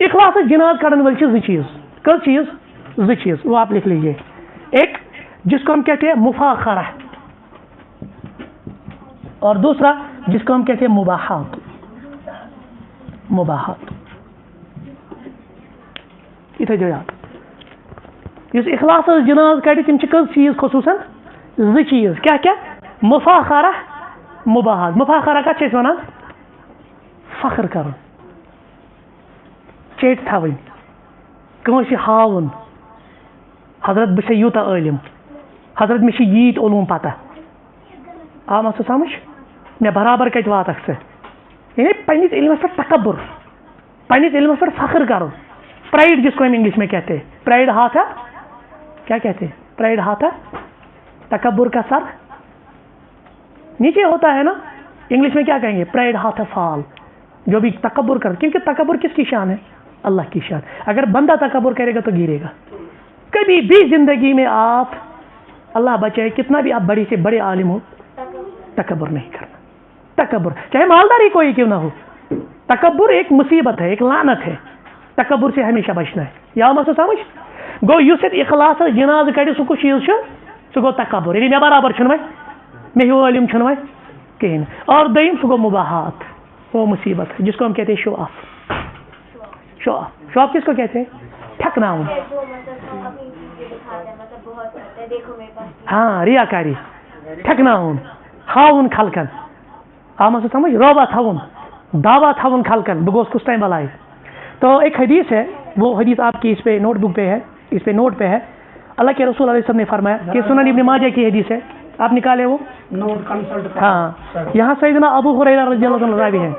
اخلاص جناز کڑن ول زٕ چیز. کس چیز؟ زٕ چیز. وہ آپ لکھ لیجیے. ایک جس کو ہم کہتے ہیں مفاخرہ, اور دوسرا جس کو ہم کہتے ہیں مباحات. مباحات یہ تھا جو یاد. اس اخلاص جناز کڑ تم کس چیز خصوصاً زٕ چیز. کیا کیا؟ مفاخرہ, مباحات. مفاخرہ کتھ چھِ أسۍ وَنان؟ فخر کرُن, چیٹ تھاوٕنۍ, کٲنٛسہِ ہاوُن حضرت بہٕ چھُس یوٗتاہ عٲلِم, حضرت مےٚ چھِ ییٖتۍ علوٗم پتہ. آو مےٚ سُہ سمجھ؟ مےٚ برابر کتہِ واتکھ ژٕ. یعنی پنٛنِس علمس پٮ۪ٹھ تکبر, پنٛنِس علمس پٮ۪ٹھ فخر کرُن. پرائڈ جس کو ہم انگلش میں کہتے ہیں. پرائڈ ہاتھ ہے, کیا کہتے ہیں؟ پرائڈ ہاتھ ہے, تکبر کا سر نیچے ہوتا ہے نا. انگلش میں کیا کہیں گے؟ پرائڈ ہاتھ ہے فال. جو بھی تکبر کر, کیونکہ تکبر کس کی شان ہے؟ اللہ کی شان. اگر بندہ تکبر کرے گا تو گرے گا. کبھی بھی زندگی میں آپ, اللہ بچائے, کتنا بھی آپ بڑے سے بڑے عالم ہو, تکبر نہیں کرنا. تکبر چاہے مالدار ہی کوئی کیوں نہ ہو, تکبر ایک مصیبت ہے, ایک لعنت ہے. تکبر سے ہمیشہ بچنا ہے. یا مسا سمجھ گو یس اخلاص جناز کڑ سہ کس چیز سہ گو تکبر. یعنی مے برابر چھ مے ہیو عالم چھ کہین. اور دویم سہ گو مباحات, وہ مصیبت ہے جس کو ہم کہتے ہیں show off. Show off, show off کس کو کہتے ہیں؟ ٹھکناؤن. ہاں, ریاکاری, ٹھکناؤن, ہاؤن خلقن. آو مجھے سمجھ؟ روبہ تھاؤن, دعویٰ تھاؤن خلقن بہ گوس کس تام بلائے. تو ایک حدیث ہے, وہ حدیث آپ کی اس پہ نوٹ بک پہ ہے, اس پہ نوٹ پہ ہے. اللہ کے رسول علیہ وسلم نے فرمایا کہ سنن ابن ماجہ کی حدیث ہے, آپ نکالے وہ. ہاں, یہاں سیدنا ابو ہریرہ رضی اللہ عنہ راوی ہے.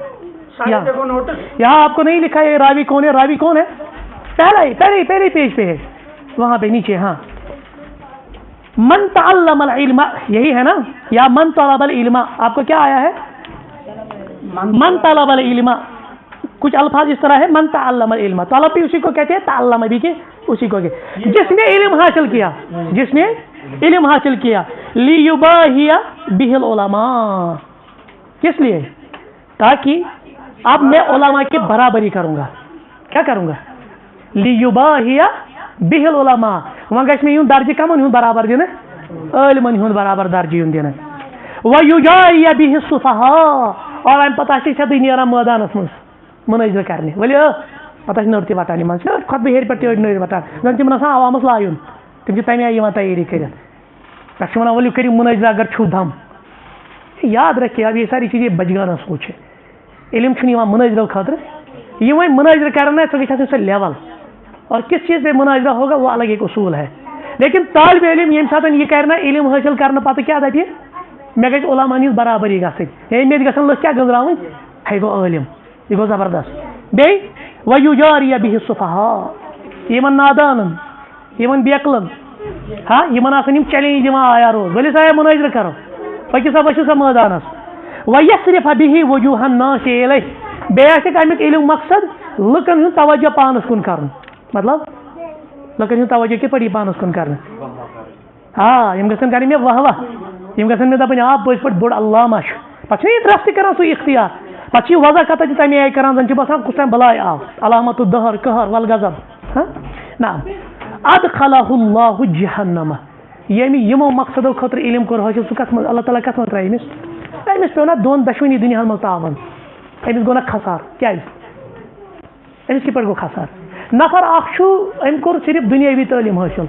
یہاں آپ کو نہیں لکھا ہے راوی کون ہے. راوی کون ہے؟ پہلے پیج پہ ہے, وہاں پہ نیچے. ہاں, من تعلم العلم, یہی ہے نا, یا من طلب العلم. آپ کو کیا آیا ہے؟ من طلب العلم. کچھ الفاظ اس طرح ہے, من تعلم العلم. طلب بھی اسی کو کہتے ہیں, تعلم بھی کہ اسی کو کہتے ہیں. جس نے علم حاصل کیا, جس نے علم حاصل کیا, لیباہی بہ العلماء. کس لیے؟ تاکہ اب میں علماء کی برابری کروں گا. کیا کروں گا؟ لیباہی بہ العلماء. وہاں گژھِ مےٚ یُن درجہِ کمن ہُنٛد برابر دِنہٕ؟ عٲلمن ہُنٛد برابر درجہِ یُن دِنہٕ. ویجایی بہ السفہاء. اور امہِ پتہٕ آسہِ سیٚودُے نیران مٲدانس منٛز منٲظرٕ کرنہِ. ؤلِو پتہٕ آسہِ نٔر تہِ وٹان یِمن, خۄطبہٕ ہیٚرِ پٮ۪ٹھ تہِ أڑۍ نٔرۍ وٹان. زن تِمن آسان عوامس لایُن, تِم چھِ تمہِ آیہِ یِوان تیٲری کٔرِتھ. پٮ۪ٹھٕ چھِ ونان ؤلِو کٔرِو مُنٲظرٕ اگر چھُو دم. یاد رکھیے, اب یہ ساری چیزیں بچگانا سوچ ہے. علم چھُنہٕ یِوان مُنٲظرو خٲطرٕ. یہِ وۄنۍ مُنٲظرٕ کرن نا, سۄ گژھِ آسٕنۍ سۄ لیول. اور کس چیز پہ مناظرہ ہوگا وہ الگ ایک اصول ہے. لیکن طالب علم یم ساتن یہ کرنا علم حاصل کرنے پتہ کیا دپہ مے گژھِ علماء ہٕنٛز برابری گژھٕنۍ. ہے مے گژھن لُکھ کیٛاہ گٔنٛزراوٕنۍ, ہے گوٚو عٲلِم, یہِ گوٚو زبردست. بیٚیہِ ویجاری بہ السفہاء. یِمن نادانن, یِمن بیکلن, ہاں, یِمن آسن یِم چیلینج دِوان آیا روز, ؤلِو سا منٲظرٕ کرو, پٔکِو سا ؤسِو سا مٲدانس. ویصرف بہ وجوہ الناس الیہ. بیٚیہِ آسٮ۪کھ امیُک علم مقصد لُکن ہُنٛد توجہ پانس کُن کرُن. مطلب لُکن ہُنٛد توجہ کِتھ پٲٹھۍ یی پانس کُن کرنہٕ؟ ہاں, یِم گژھن کرٕنۍ مےٚ واہ واہ, یِم گژھن مےٚ دپٕنۍ آ پٔزۍ پٲٹھۍ بوٚڑ علامہ چھُ. پتہٕ چھُنہ یہِ درس تہِ کران سُہ اختیار, پتہٕ چھِ یہِ وضاحت تہِ تمے آیہِ کران, زن چھُ باسان کُس تام بلاے آو. علامت الدہر قہر والغضب. نعم. ادخلہ اللہ جہنم. ییٚمہِ یِمو مقصدو خٲطرٕ علم کوٚر حٲصِل, سُہ کتھ منٛز اللہ تعالیٰ کتھ منٛز ترٛایہِ أمِس؟ أمِس پیوٚو نا دۄشوٕنی دُنیاہن منٛز تاوان. أمِس گوٚو نا خسار. کیٛازِ؟ أمِس کِتھ پٲٹھۍ گوٚو خسار؟ نفر اکھ چھُ, أمۍ کوٚر صرف دُنیٲوی تعلیٖم حٲصِل,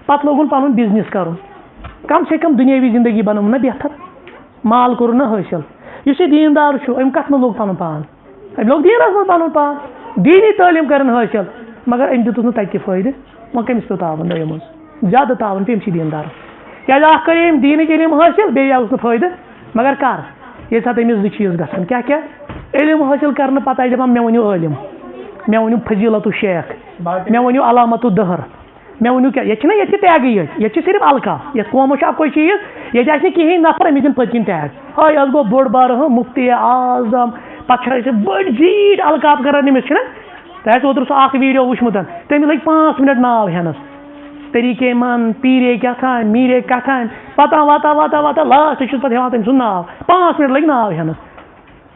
پتہٕ لوگُن پنُن بِزنس کرُن. کم سے کم دُنیٲوی زندگی بنٲوٕن نا بہتر, مال کوٚرُن نا حٲصِل. یُس یہِ دیٖندار چھُ, أمۍ کتھ منٛز لوگ پنُن پان؟ أمۍ لوگ دیٖنس منٛز پنُن پان. دیٖنی تعلیٖم کٔرٕن حٲصِل, مگر أمۍ دِتُس نہٕ تتہِ تہِ فٲیدٕ. وۄنۍ کٔمِس پیوٚو تاوُن دۄیو منٛز؟ زیادٕ تاوُن پیوٚو أمۍسٕے دیٖندارس. کیٛازِ اکھ کٔر أمۍ دیٖنٕچ علم حٲصِل, بیٚیہِ آوُس نہٕ فٲیدٕ. مگر کر؟ ییٚمہِ ساتہٕ أمِس زٕ چیٖز گژھن. کیٛاہ کیٛاہ؟ علم حٲصِل کرنہٕ پتہٕ آسہِ دپان مےٚ ؤنِو عٲلِم, مےٚ ؤنِو فضیلت الشیخ, مےٚ ؤنِو علامت الدہر, مےٚ ؤنِو کیٛاہ. ییٚتہِ چھِنہ ییٚتہِ چھِ ٹیگٕے یٲتۍ, ییٚتہِ چھِ صرف القاب. یتھ قومس چھُ اکوے چیٖز, ییٚتہِ آسہِ نہٕ کِہیٖنۍ نفر أمِس دِنۍ پٔتۍ کِنۍ ٹیگ. ہاے حظ گوٚو بوٚڑ بارٕ مُفتی اعظم, پتہٕ چھِ أسۍ بٔڑۍ زیٖٹھۍ القاب کران أمِس, چھِنہ. تۄہہِ آسہِ اوترٕ سُہ اکھ ویٖڈیو وٕچھمُت, تٔمِس لٔگۍ 5 منٹ ناو ہٮ۪نس. طریٖقے من, پیٖرے کیٛاہ تھام, میٖرے کیٛاہ تھام, پتہ واتان لاسٹ چھُس پتہٕ ہٮ۪وان تٔمۍ سُنٛد ناو. 5 منٹ لٔگۍ ناو ہٮ۪نس.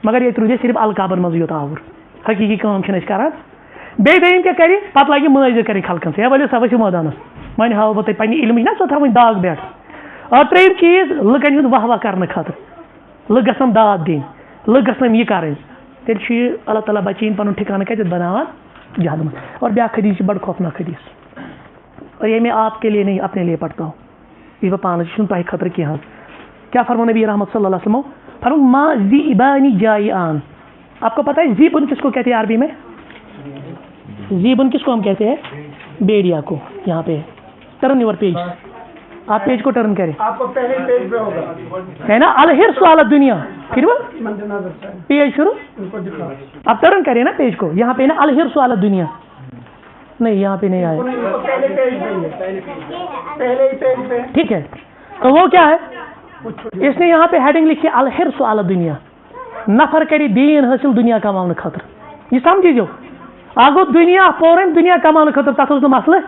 مگر ییٚتہِ روٗدِ اَسہِ صرف القابن منٛزٕے یوت آوُر. حقیٖقی کٲم چھِنہٕ أسۍ کران دویم کیا کر پتہ لگہ مناظر کر خلقن سے ولو سا ورسو مٲدانس وۄنۍ ہاو بہٕ تۄہہِ پننہِ علمٕچ نا سۄ تھاوٕنۍ داغ بیٹھ اور ترٛیٚیِم چیٖز لُکن ہُنٛد واہ واہ کرنہٕ خٲطرٕ لُکھ گژھن داد دِنۍ لُکھ گژھن یہِ کَرٕنۍ تیٚلہِ چھُ یہِ اللہ تعالیٰ بچٲیِن پنُن ٹھِکانہٕ کتٮ۪تھ بناوان جہنم اور بیاکھ حدیث چھِ بڑٕ خوفناک حدیث اور یہ میں آپ کے لیے نہیں اپنے لیے پڑھتا ہوں یہ بہٕ پانس چھُنہٕ تۄہہِ خٲطرٕ کینٛہہ کیا فرمو نبی رحمت صلی اللہ علیہ وسلم فرمو ما ذئبان جائعان آپ کو پتہ ہے ذئبن کس کو کہتے ہیں عربی میں ذئبن کس کو ہم کہتے ہیں بیڑیا کو یہاں پہ ٹرن یور پیج آپ پیج کو ٹرن کریں آپ کو پہلے پیج پہ ہوگا ہے نا الحرص علی دنیا پھر وہ پیج شروع آپ ٹرن کریں نا پیج کو یہاں پہ نا الحرص علی دنیا نہیں یہاں پہ نہیں آیا ٹھیک ہے تو وہ کیا ہے اس نے یہاں پہ ہیڈنگ لکھی الحرص علی دنیا نفر کری دین حاصل دنیا کماؤنہٕ خٲطرٕ یہ سمجھی جو اگو دنیا پورن دنیا کماؤنہٕ خٲطرٕ تتھ اوس نہٕ مسلہٕ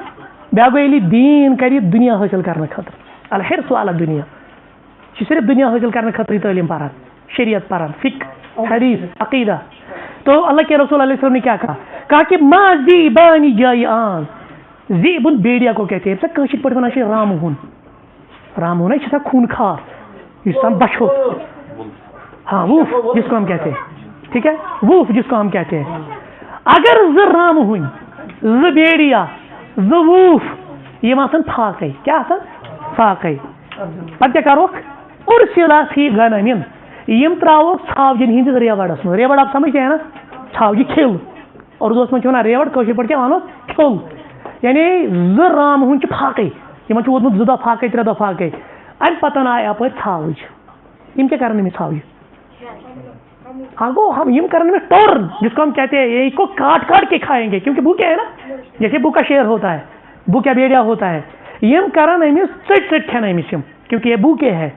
بیاکھ گوٚو ییٚلہِ دین کری دنیا حٲصل کرنہٕ خٲطرٕ الحرص علی دنیا یہ صرف دنیا حاصل کرنے خاطر تعلیم پران شریعت پران فقہ حدیث عقیدہ تو اللہ کے رسول علیہ السلام نے کیا کہا کہ ما ذئبان جائعان ذئبن بیڑیا کو کہتے ہیں کٲشِر پٲٹھۍ ونان چھِ رامہون ہے چھا خون خار اس بچو ہاں ووف جس کو ہم کہتے ہیں ٹھیک ہے ووف جس کو ہم کہتے ہیں اگر ز رامہون ز بیڑیا ز ووف یہ آسان پھاکے کیا آسان پھاکے پتہ کیا کروکھ ارسلا فی غنم یم تراوک ژھاوجن ہندس ریوڑس من ریوڑ آپ سمجھتے ہیں نا ژھاوجہ کھل اردوس من ونان ریوڑ کٲشِر پٲٹھۍ کیا ونو کھل یعنی ز رامہون چھ پھاکے یمن چھ ووتمُت 2 دۄہ پھاکے 3 دۄہ پھاکے ام پتن آئے اپٲرۍ ژھاوج یم کیا کرن أمِس ژھاوجہِ ہم یم کرن أمِس ٹورن جس کو ہم کہتے ہیں یہ کو کاٹ کاٹ کے کھائیں گے کیونکہ بھوکے ہے نا جیسے بھوکا شیر ہوتا ہے بھوکا بیڑیا ہوتا ہے یم کرن أمِس ژٹ ژٹ کھین أمِس یم کیونکہ یہ بھوکے ہے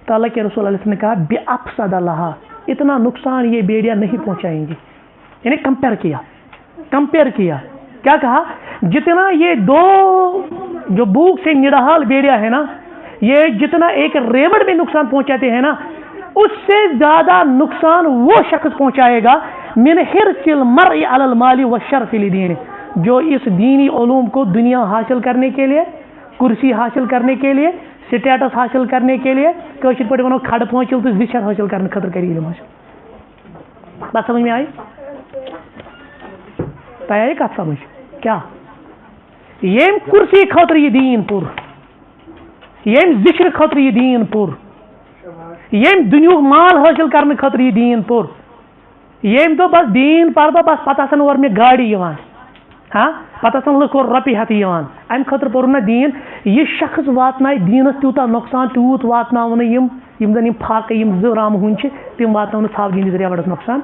تو اللہ کے رسول علیہ وسلم نے کہا بے افسد لہا اتنا نقصان یہ بیڑیا نہیں پہنچائیں گے یعنی کمپیئر کیا کیا کہا جتنا یہ 2 جو بھوک سے نڈحال بیڑیا ہے نا یہ جتنا ایک ریوڑ میں نقصان پہنچاتے ہیں نا اس سے زیادہ نقصان وہ شخص پہنچائے گا من حرص المرء علی المال والشرف لدینہ جو اس دینی علوم کو دنیا حاصل کرنے کے لیے کرسی حاصل کرنے کے لیے سٹیٹس حاصل کرنے کے لیے کٲشِر پٲٹھۍ ونو کھڑ پہنچل تو زشت حاصل کرنے خاطر کری علم حاصل بات سمجھ میں آئی تۄہہِ آیہِ کتھ سمجھ کیا یم کرسی خاطر یہ دین پور یم ذکر خاطر یہ دین پور یم دنیا مال حاصل کرنے خاطر یہ دین پور یم تو بس دین پردا بس پتہ آسان اور میں گاڑی یوان ہاں پتہ آسان لُکھ اور رۄپیہِ ہتھ یوان ام خاطر پور نہ دین یہ شخص واتنائے دینس تیوٗتاہ نۄقصان تیوٗت واتناون یم زن یم پھاکے یم 2 رامہون چھ تم واتناون ژھاوجہِ ہٕنٛدِس ریوڑس نقصان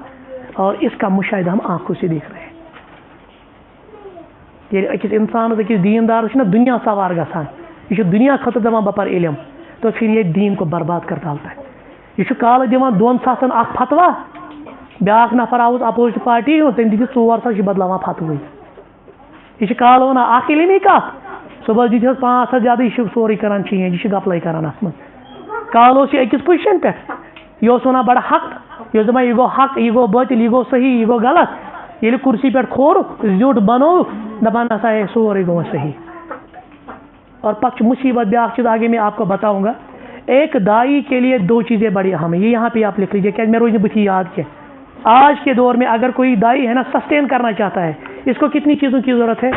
اور اس کا مشاہدہ ہم آنکھوں سے دیکھ رہے ہیں یہ اکس انسان اکس دیندار نا دنیا سوار گژھان یہ دنیا خاطر دپان بہ پر علم تو پھر یہ دین کو برباد کر ڈالتا ہے یہ کالہ دِوان 2 ساسن اکھ فتوا بیاکھ نفر آوُس اپوزٹ پارٹی تم دِتِس 4 ساس یہ بدلاوان فتوی یہ کالہ ونان اکھ علمی کتھ صبح دِتِس 5 ساس زیادہ یہ سورُے کران چینج یہ گپلے کران ات منٛز کالہ اوس یہ أکِس پوزیشن پہ یہ ونان بڑا حق یہ دپان یہ گو حق یہ گو باطل یہ گو صحیح یہ گو غلط ییٚلہِ کرسی پہ کھورُکھ زیوٗٹھ بنووُکھ دپان نسا ہے سورُے گوٚو صحیح اور پتہ مصیبت بیاکھ چیز آگے میں آپ کو بتاؤں گا ایک دائی کے لیے 2 چیزیں بڑی اہم ہیں یہ یہاں پہ آپ لکھ لیجیے کیا میں روز بتھی یاد کیا آج کے دور میں اگر کوئی دائی ہے نا سسٹین کرنا چاہتا ہے اس کو کتنی چیزوں کی ضرورت ہے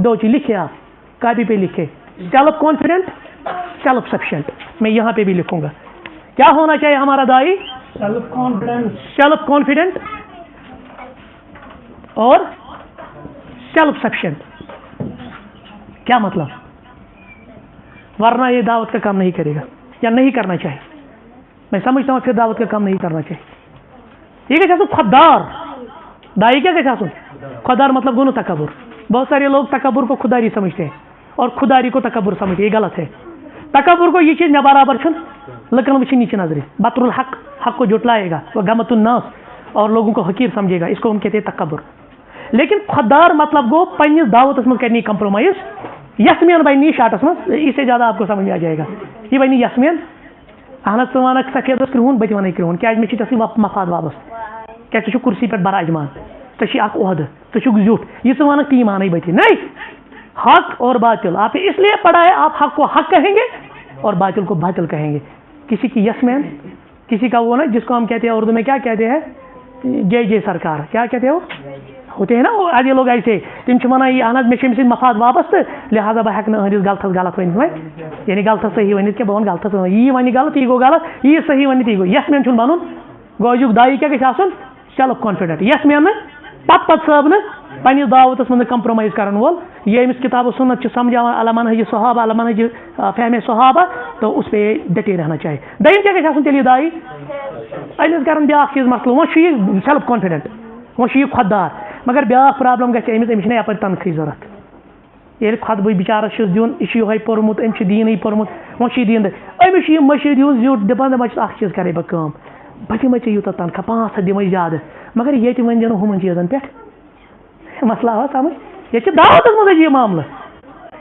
2 چیز لکھے آپ کاپی پہ لکھے سیلف کانفیڈنٹ سیلف سفیشینٹ میں یہاں پہ بھی لکھوں گا کیا ہونا چاہیے ہمارا دائی سیلف کانفیڈنٹ اور سیلف سفیشینٹ کیا مطلب ورنہ یہ دعوت کا کام نہیں کرے گا یا نہیں کرنا چاہیے میں سمجھتا ہوں پھر دعوت کا کام نہیں کرنا چاہیے یہ کہ خوددار دائی کیا کہ خوددار مطلب گنو تکبر بہت سارے لوگ تکبر کو خودداری سمجھتے ہیں اور خودداری کو تکبر سمجھتے ہیں یہ غلط ہے تکبر کو یہ چیز میں برابر چھن لکن وچ نیچے نظر بطر الحق حق کو جھٹلائے گا وہ غمت الناس اور لوگوں کو حقیر سمجھے گا اس کو ہم کہتے ہیں تکبر لیکن خوددار مطلب گو پنس دعوت من کرنی کمپرومائز یسمین بنی شاٹس من اس سے زیادہ آپ کو سمجھ میں آ جائے گا یہ بنی یسمین اہن ث ونک سفید کرہن بہ تہ ون کرہن کیا مے چھ تس مفاد وابست کیا ژٕ کرسی پہ براجمان ژےٚ اکھ عہدٕ ژٕ چھُکھ زیُٹھ یہ ژٕ وَنکھ تی مانے بٔتھِ نہیں حق اور باطل آپ اس لیے پڑھا ہے آپ حق کو حق کہیں گے اور باطل کو باطل کہیں گے کسی کی یس مین کسی کا وہ نا جس کو ہم کہتے ہیں اردو میں کیا کہتے ہیں جے سرکار کیا کہتے ہیں وہ ہوتے ہیں نا وہ آدھے لوگ ایسے تم چھِ وَنان یہ اہن حظ مےٚ چھِ أمۍ سٕنٛدۍ مفاد وابستہٕ لہٰذا بہٕ ہٮ۪کہٕ نہٕ أہٕنٛدِس غلطس غلط ؤنِتھ وۄنۍ یعنی غلطس صحیح ؤنِتھ کینٛہہ بہٕ وَنہٕ غلطس یی وَنہِ غلط یی گوٚو غلط یی صحیح وَنہِ تی گوٚو یس مین چھُنہٕ بَنُن گوٚو أزیُک دایی کیٛاہ گژھِ آسُن سیلف کانفِڈنٹ یس مین نہٕ پتہٕ صٲب نہٕ پنٛنِس دعوتس منٛز کمپرومائز کرن وول یہ أمِس کتاب و سنت چھِ سمجھاوان علی منہج صحابہ علی منہج فہم صحابہ تو اس پہ ڈٹے رہنا چاہیے دوٚیِم کیٛاہ گژھِ آسُن تیٚلہِ یہِ دایی أمِس کرن بیٛاکھ چیٖز مسلہٕ وۄنۍ چھُ یہِ سیلف کانفِڈنٹ وۄنۍ چھُ یہِ خۄددار مگر بیٛاکھ پرابلم گژھِ أمِس چھِنہٕ یپٲرۍ تنخواہٕچ ضوٚرتھ ییٚلہِ خۄدبٕے بِچارس چھُس دیُن یہِ چھُ یِہوے پوٚرمُت أمۍ چھُ دیٖنٕے پوٚرمُت وۄنۍ چھُ یہِ دیٖندٕ أمِس چھُ یہِ مٔشیٖد ہیوٗ زیُٹھ دپان دپان چھُس اکھ چیٖز کرے بہٕ کٲم بہٕ دِمے ژےٚ یوٗتاہ تنخواہ 500 دِمے زیادٕ مگر ییٚتہِ ؤنۍ زِ نہٕ ہُمن چیٖزن پٮ۪ٹھ مسئلہ آو سمجھ ییٚتہِ چھِ دعوتس منٛز یہِ معاملہٕ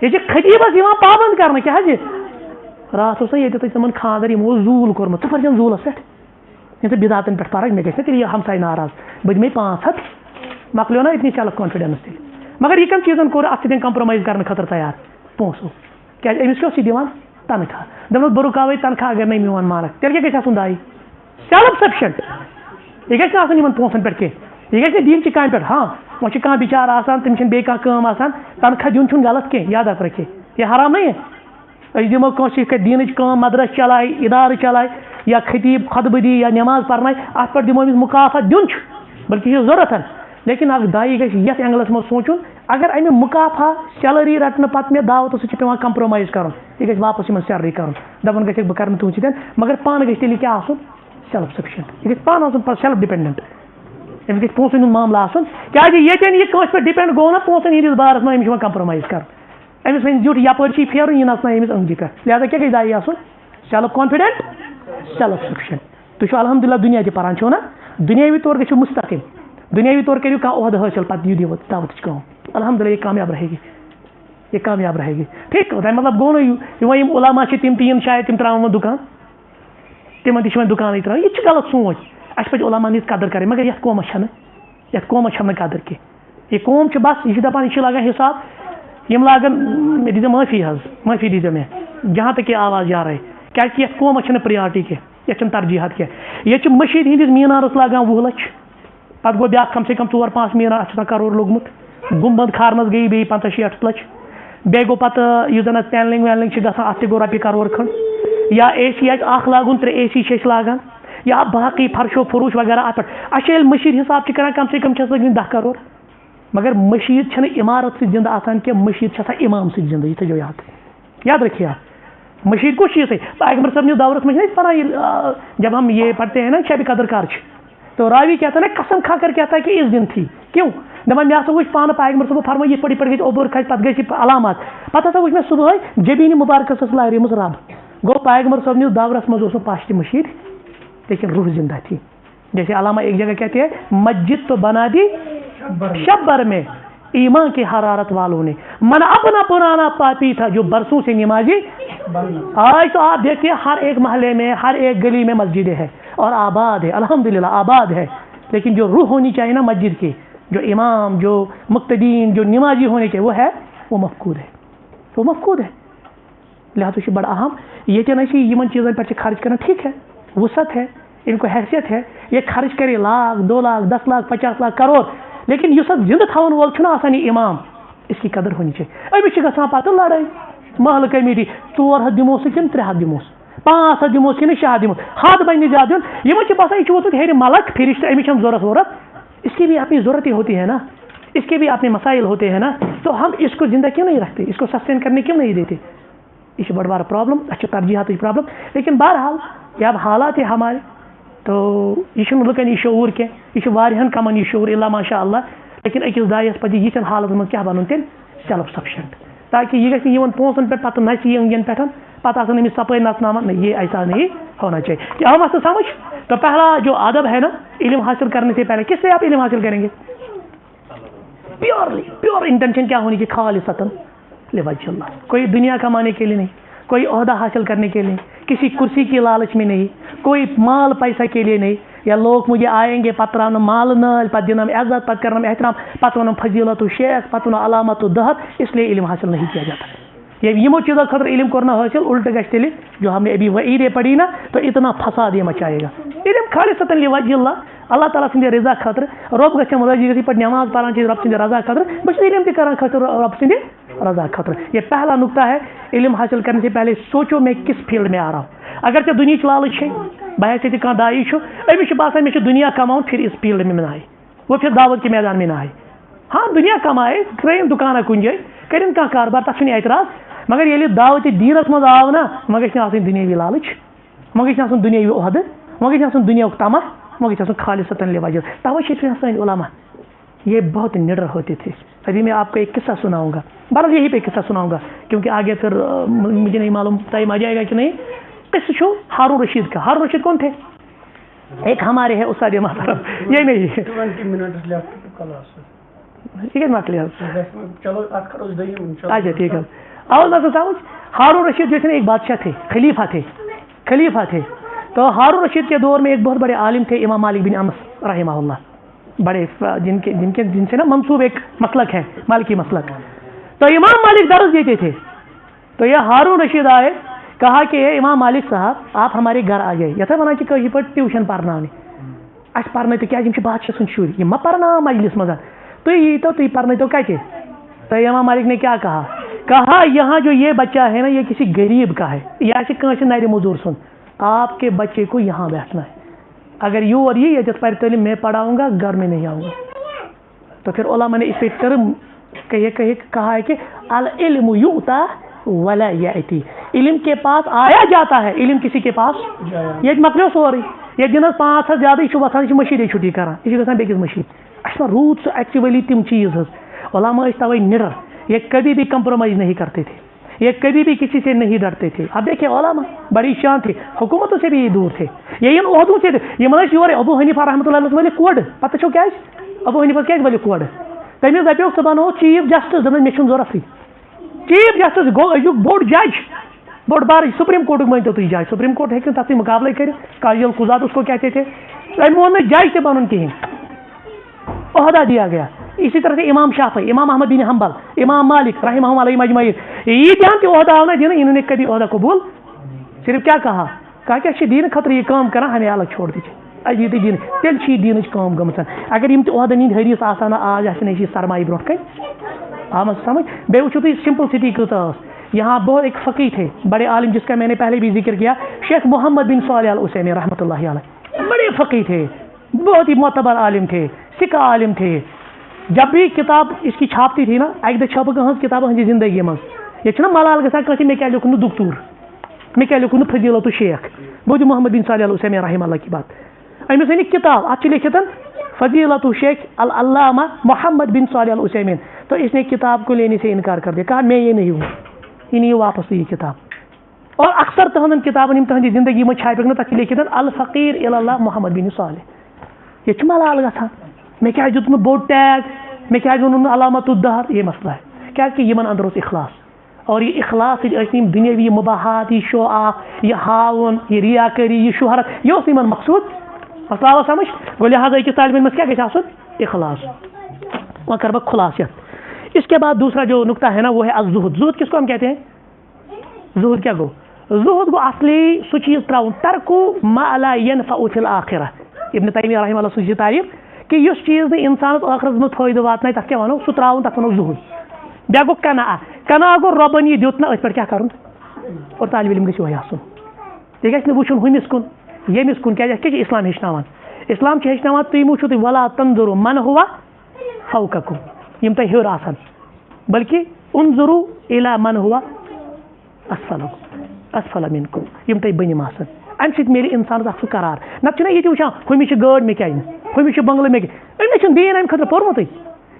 ییٚتہِ چھِ خطیٖبس یِوان پابنٛد کرنہٕ کیٛاہ حظ یہِ راتھ اوس نا ییٚتہِ تِمن خانٛدر یِمو اوس زوٗل کوٚرمُت ژٕ پٔرزٮ۪ن زوٗلس پٮ۪ٹھ ییٚمہِ سۭتۍ بِدعتن پٮ۪ٹھ فرق مےٚ گژھِ نا تیٚلہِ یہِ ہمساے ناراض بہٕ دِمے 500 مۄکلیو نا اتنی سیلف کانفِڈنس تیٚلہِ مگر یہِ کم چیٖزن کوٚر اتھ سۭتۍ کمپرومائز کرنہٕ خٲطرٕ تیار پونٛسو کیٛازِ أمِس کیٛاہ اوس یہِ دِوان تنخواہ دوٚپمَس بہٕ رُکاوے تنخواہ اگر نہٕ میون مانکھ تیٚلہِ کیٛاہ گژھِ آسُن دایی سیلف سفشنٹ یہِ گژھِ نہٕ آسُن یِمن پونٛسن پٮ۪ٹھ کینٛہہ یہِ گژھِ نہٕ دیٖنچہِ کامہِ پٮ۪ٹھ ہاں وۄنۍ چھُ کانٛہہ بِچارٕ آسان تٔمِس چھنہٕ بیٚیہِ کانٛہہ کٲم آسان تنخواہ دیُن چھُنہٕ غلط کینٛہہ یاد رکھے یہِ حرام نہیں ہے أسۍ دِمو کٲنٛسہِ یِتھ کٔنۍ دیٖنٕچ کٲم مدرس چلایہِ اِدارٕ چلایہِ یا خطیٖب خطبہٕ دی یا نٮ۪ماز پرنایہِ اتھ پٮ۪ٹھ دِمو أمِس مُکافت دیُن چھُ بلکہِ یہِ چھُ ضوٚرتھ لیکن اکھ دایی گژھِ یتھ اینگلس منٛز سونٛچُن اگر امہِ مُکافا سیلری رٹنہٕ پتہٕ مےٚ دعوتس سۭتۍ چھُ پیٚوان کمپرومائز کرُن یہِ گژھِ واپس یِمن سیلری کرُن دپان گژھکھ بہٕ کرٕ نہٕ تُہنٛد سۭتۍ مگر پانہٕ گژھِ تیٚلہِ کیٛاہ آسُن سیلف سفشنٹ یہِ گژھِ پانہٕ آسُن سیلف ڈِپینڈنٹ أمِس گژھِ پونٛسن ہُنٛد معاملہٕ آسُن کیٛازِ ییٚتٮ۪ن یہِ کٲنٛسہِ پٮ۪ٹھ ڈِپینڈ گوٚو نا پونٛسن ہٕنٛدِس بارس منٛز أمِس چھُ یِوان کمپرومائز کرُن أمِس وۄنۍ زیُٹھ یپٲرۍ چھِ پھیرُن یہِ نژنایہِ أمِس أنٛگجہِ پٮ۪ٹھ لہٰذا کیٛاہ گژھِ دایی آسُن سیلف کانفِڈنٹ سیلف سفشنٹ تُہۍ چھِو الحمدللہ دُنیا تہِ پران چھِو نا دُنیاوی طور گژھِو مستقل دُنیاوی طور کٔرِو کانٛہہ عہدٕ حٲصِل پتہٕ دِیِو دعوتٕچ کٲم الحمدللہ یہ کامیاب رہے گی یہ کامیاب رہے گی ٹھیک تَمیُک مطلب گوٚو نہٕ وۄنۍ یِم علما چھِ تِم تہِ یِن شاید تِم ترٛاوَن وۄنۍ دُکان تِمن تہِ چھِ وۄنۍ دُکانٕے ترٛاوٕنۍ یہِ تہِ چھِ غلط سونٛچ اَسہِ پَزِ علماہن ہِنٛز قدر کَرٕنۍ مگر یَتھ قومَس چھَنہٕ قدر کینٛہہ یہِ قوم چھِ بس یہِ چھِ دَپان یہِ چھِ لاگان حِساب یِم لاگان مےٚ دیٖزیو معٲفی حظ معٲفی دیٖزیو مےٚ جہاں تک یہِ آواز جا رہے کیٛازِکہِ یَتھ قومَس چھَنہٕ پرٛیارٹی کینٛہہ یَتھ چھَنہٕ ترجیحات کینٛہہ ییٚتہِ چھِ مٔشیٖد ہِنٛدِس میٖنارَس لاگان 20 لَچھ پتہٕ گوٚو بیٛاکھ کم سے کم 4-5 میٖنار اَتھ چھُ آسان کَرور لوٚگمُت گُمبد کھارنَس گٔیے بیٚیہِ 50-60 لَچھ بیٚیہِ گوٚو پَتہٕ یُس زَن اَتھ پینلِنٛگ وینلِنٛگ چھِ گژھان اَتھ تہِ گوٚو رۄپیہِ کَرور کھنٛڈ یا اے سی آسہِ اکھ لاگُن 3 اے سی چھِ أسۍ لاگان یا باقٕے فرشو فروش وغیرہ اَتھ پٮ۪ٹھ اَسہِ چھِ ییٚلہِ مٔشیٖد حِساب چھِ کران کم سے کم چھَس لٔگمٕتۍ 10 کَرور مگر مٔشیٖد چھَنہٕ عمارت سۭتۍ زِندٕ آسان کینٛہہ مٔشیٖد چھِ آسان اِمام سۭتۍ زِندٕ یہِ تھٲیزیو یاد رکھیے آپ مٔشیٖد کُس چیٖز ہے پیغمبر صٲب نِس دورس منٛز چھِنہٕ أسۍ پران ییٚلہِ جب ہم یہ پڑھتے ہیں نا شب قدر کر چھِ تو راوی کہتا ہے نا قسم کھا کر کہتا ہے کہ اس دن تھی کیوں دپان مےٚ ہسا وٕچھ پانہٕ پیغمبر صٲبو فرمٲے یِتھ پٲٹھۍ گژھِ اوٚبُر کھسہِ پتہٕ گژھِ علامات پتہٕ ہسا وٕچھ مےٚ صُبحٲے جبیٖنہِ مُبارکس ٲس لاریمٕژ رب گوٚو پیغمبر صٲب نِس دورس منٛز اوس نہٕ پش تہِ مٔشیٖد لیکن روح زندہ تھی جیسے علامہ ایک جگہ کہتے ہیں مسجد تو بنا دی شب بھر میں ایمان کی حرارت والوں نے من اپنا پرانا پاپی تھا جو برسوں سے نمازی آج تو آپ دیکھتے ہیں ہر ایک محلے میں ہر ایک گلی میں مسجدیں ہیں اور آباد ہے الحمدللہ آباد ہے لیکن جو روح ہونی چاہیے نا مسجد کی جو امام جو مقتدین جو نمازی ہونے کے وہ ہے وہ مفقود ہے لہٰذا یہ بڑا اہم ییٚتٮ۪ن أسۍ یِمن چیٖزن پٮ۪ٹھ چھِ خرچ کران ٹھیک ہے وسعت ہے ان کو حیثیت ہے یہ خرچ کرے 1 لاکھ 2 لاکھ 10 لاکھ 50 لاکھ کروڑ لیکن یُس اتھ زندٕ تھاون وول چھُنہ آسان یہِ امام اس کی قدر ہونی چاہیے أمِس چھِ گژھان پتہٕ لڑٲے محلہٕ کمیٹی 400 دِموس کِنہٕ 300 دِموس 500 دِموس کِنہٕ 600 دِموس حد بنہِ زیادٕ دیُن یِمن چھِ باسان یہِ چھُ ووتمُت ہیٚرِ ملک فرشتہٕ أمِس چھَنہٕ ضوٚرتھ اس کی بھی اپنی ضرورتیں ہوتی ہے نا اس کے بھی اپنے مسائل ہوتے ہیں نا تو ہم اس کو زندہ کیوں نہیں رکھتے اس کو سسٹین کرنے کیوں نہیں دیتے یہ بڑا بڑا پرابلم اچھا ترجیحات پرابلم لیکن بہرحال یہ اب حالات ہے ہمارے تو یہ لکن یہ شعور کی یہ واریاہن کمن یہ شعور اللہ ماشاء اللہ لیکن اکس دائس پہ یہ حالت من کیا بنن تیل سیلف سفشنٹ تاکہ یہ گھس یہ پونسن پہ پتہ نچ انگین پہ پتہ آسان امس سپے نچناون یہ ایسا نہیں ہونا چاہیے کہ ہم آپ سمجھ تو پہلا جو ادب ہے نا علم حاصل کرنے سے پہلے کس سے آپ علم حاصل کریں گے پیور انٹینشن کیا ہونی چاہیے خالصتاً لوجہ اللہ کوئی دنیا کمانے کے لیے نہیں کوئی عہدہ حاصل کرنے کے لیے کسی کرسی کی لالچ میں نہیں کوئی مال پیسہ کے لیے نہیں یا لوگ مجھے آئیں گے پتہ تراون مال نال پتہ دنم عزت پتہ کرنم احترام پتہ ونم فضیلت و شیخ پتہ ونم علامت و دہت اس لیے علم حاصل نہیں کیا جاتا. یہ یمو چیزوں خاطر علم کرنا حاصل الٹ گژھِ تیلہِ جو ہم نے ابھی وعیدیں پڑھی نا تو اتنا فساد یہ مچائے گا. علم خالصتاً لوجہ اللہ تعالیٰ سندِ رضا خاطر رب گژھِ راضی گژھِ پہ نماز پران رب سندِ رضا خاطر بس علم تہ کران خاطر رب سندِ رضا خاطر. یہ پہلا نقطہ ہے. علم حاصل کرنے سے پہلے سوچو میں کس فیلڈ میں آ رہا ہوں. اگر ژےٚ دنیاچ لالچ ہے بحث یہ کھانا دائی امس باسان میں دنیا کماؤں پھر اس فیلڈ میں نہ آئے وہ پھر دعوت کے میدان میں نہ آئے. ہاں دنیا کمائے ترٛٲیِن دُکانہ کُنہِ جایہِ کٔرِن کانٛہہ کاربار تَتھ چھُنہٕ اعتراض مگر ییٚلہِ دعوتِ دیٖنَس منٛز آو نا وۄنۍ گژھِ نہٕ آسٕنۍ دُنیاوی لالٕچ وۄنۍ گژھِ نہٕ آسُن دُنیاوی عہدٕ وۄنۍ گژھِ نہٕ آسُن دُنیاہُک تمہ وۄنۍ گژھِ آسُن خالصتاً لِوجہ. تَوَے چھِ سٲنۍ علماء یہ بہت نڈر ہوتے تھے. ابھی میں آپ کو ایک قصہ سناؤں گا بہرحال یہی پہ قصہ سناؤں گا کیونکہ آگے پھر مجھے نہیں معلوم ٹائم آ جائے گا کہ نہیں. قصہ چھو ہارون رشید کا. ہارون رشید کون تھے؟ ایک ہمارے ہیں استاد محترم. یہ نہیں 20 minutes left to class. ٹھیک ہے مت لیا چلو ات کرو دیم اچھا ٹھیک ہے. آواز نہ سمجھ. ہارون رشید جو تھے ایک بادشاہ تھے خلیفہ تھے. تو ہارون رشید کے دور میں ایک بہت بڑے عالم تھے امام مالک بن انس رحمہ اللہ. بڑے جن سے نا منسوب ایک مسلک ہے مالکی مسلک. تو امام مالک درس دیتے تھے. تو یہ ہارون رشید آئے کہا کہ امام مالک صاحب آپ ہمارے گھر آ جائے یتھے ونان کاشر پہ ٹیوشن پرنانے اس پرن تو کیا بادشاہ سن شر یہ ما پرنا مجلس مزہ تھی ییتو تھی پرن تو کتنے. تو امام مالک نے کیا کہا یہاں جو یہ بچہ ہے نا یہ کسی غریب کا ہے یہ کنس نر مزدور سن. آپ کے بچے کو یہاں بیٹھنا ہے. اگر یور یہ جس پر تعلیم میں پڑھاؤں گا گھر میں نہیں آؤں گا. تو پھر علماء نے اس پہ ٹرم کہا ہے کہ العلم یؤتی ولا یأتی. علم کے پاس آیا جاتا ہے علم کسی کے پاس یہ مکلیو سوری یہ دنس 5 زیادہ یہ وسان یہ مشیر چھٹی کران یہ گھان بیکس مشیر اچھا روت سو ایکچولی تم چیز علماء توے نڈر یہ کبھی بھی کمپرومائز نہیں کرتے تھے یہ کبھی بھی کسی سے نہیں ڈرتے تھے. اب دیکھیں علماء بڑی شان تھے حکومتوں سے بھی دور تھے یہ ان عہدوں سے یہ من یور ابو حنیفہ رحمۃ اللہ علیہ ولے کوڑ پتہ چھو کیا ابو حنیفہ کیا ولے کوڑ تمس دپیو سہ بنو چیف جسٹس دپن مے چھن ضرورت چیف جسٹس گو بوڑ جج بوڑ بار سپریم کورٹ مانتے تھی جج سپریم کورٹ ہیکن تک مقابلہ کر قاضی القضات اس کو کہتے تھے. تم وون جج تہ بنن کہین عہدہ دیا گیا. اسی طرح سے امام شافعی امام احمد بن حنبل امام مالک رحمہ اللہ مجمعین یہ دھیان تہ عہدہ آو نا دن انہوں نے کبھی عہدہ قبول صرف کیا کہا کہ دین خطر یہ کام کران ہمیں الگ چھوڑ دیجیے اجی تھی دین تیل چھ دینچ کام گمت. اگر یم تہ عہدہ نند حدیث آسان آج آسان سرمایہ برو کن آمد سمجھ. بے وچھو تھی سمپلسٹی کۭژاہ ٲس. یہاں بہت ایک فقی تھے بڑے عالم جس کا میں نے پہلے بھی ذکر کیا شیخ محمد بن صالح العثیمین رحمۃ اللہ علیہ. بڑے فقی تھے بہت ہی معتبر عالم تھے سکہ عالم تھے. جب بھی کتاب اس کی چھاپتی تھی نا اک دہ چھاپ ہز کتاب ہز زندگی من یہ ملال گھان کہ مے کیا لکھن دکتور مے کیا لکھن فضیلت شیخ بوجھ محمد بن صالح العثیمین رحمہ اللہ کی بات. امس این کتاب ات لکھت فضیلت شیخ العلامہ محمد بن صالح العثیمین. تو اس نے کتاب کو لینے سے انکار کر دیا کہا میں یہ نہیں ہوں یہ نہیں واپس یہ کتاب. اور اکثر تہذن کتابن تہذی زندگی من چھاپک نا تک لکھت الفقیر الی اللہ محمد بن صالح. یہ ملال گھان میں کیا دیت بوڑ ٹیگ میں کیا ون علامت الدہر یہ مسئلہ ہے کیا کہ یمن اندر اس اخلاص اور یہ اخلاص دنیاوی مباحات یہ شو آف یہ ہاون یہ ریاکاری یہ شہرت یہ یمن مقصود مسئلہ آوا سمجھ. گو لہٰذا أکس طالب علمس کیا گژھِ آسن اخلاص. وہاں کر بہت خلاصیت. اس کے بعد دوسرا جو نقطہ ہے نا وہ ہے الزہد. زہد کس کو ہم کہتے ہیں؟ زہد کیا گو؟ زہد گو اصلی سو چیز تراؤن ترکو ما لا ينفع فی الآخرہ. ابن تیمیہ رحمہ اللہ سن تعریف کہ اس چیز نے انسان آخرت من فائدہ واتن تک کیا ونو سہ تراؤن تک ونو زہد. بیا گو کنا گو ربن یہ دیت نا ات پہ کیا کرن اور طالب علم گژھِ وہی آسن. یہ گژھِ نہٕ وٕچھُن ہُمِس کُن ییٚمِس کُن کیٛازِ کیٛاہ چھِ اسلام ہیٚچھناوان؟ اسلام چھِ ہیٚچھناوان تُہۍ وٕچھِو تُہۍ ولا تنظروا من ہوا فوقکم یِم تۄہہِ ہیوٚر آسان بلکہ انظروا الی من ہوا اسفل منکم یِم تۄہہِ بٔنِم آسان. امہِ سۭتۍ میلہِ انسانس اکھ سُہ قرار. نتہٕ چھُنہ ییٚتہِ وٕچھان ہُمِس چھِ گٲڑۍ مےٚ کیٛازِ نہٕ ہُمِس چھُ بنگلہٕ مےٚ کیٛازِ أمِس چھُنہٕ دیٖن امہِ خٲطرٕ پوٚرمُتٕے.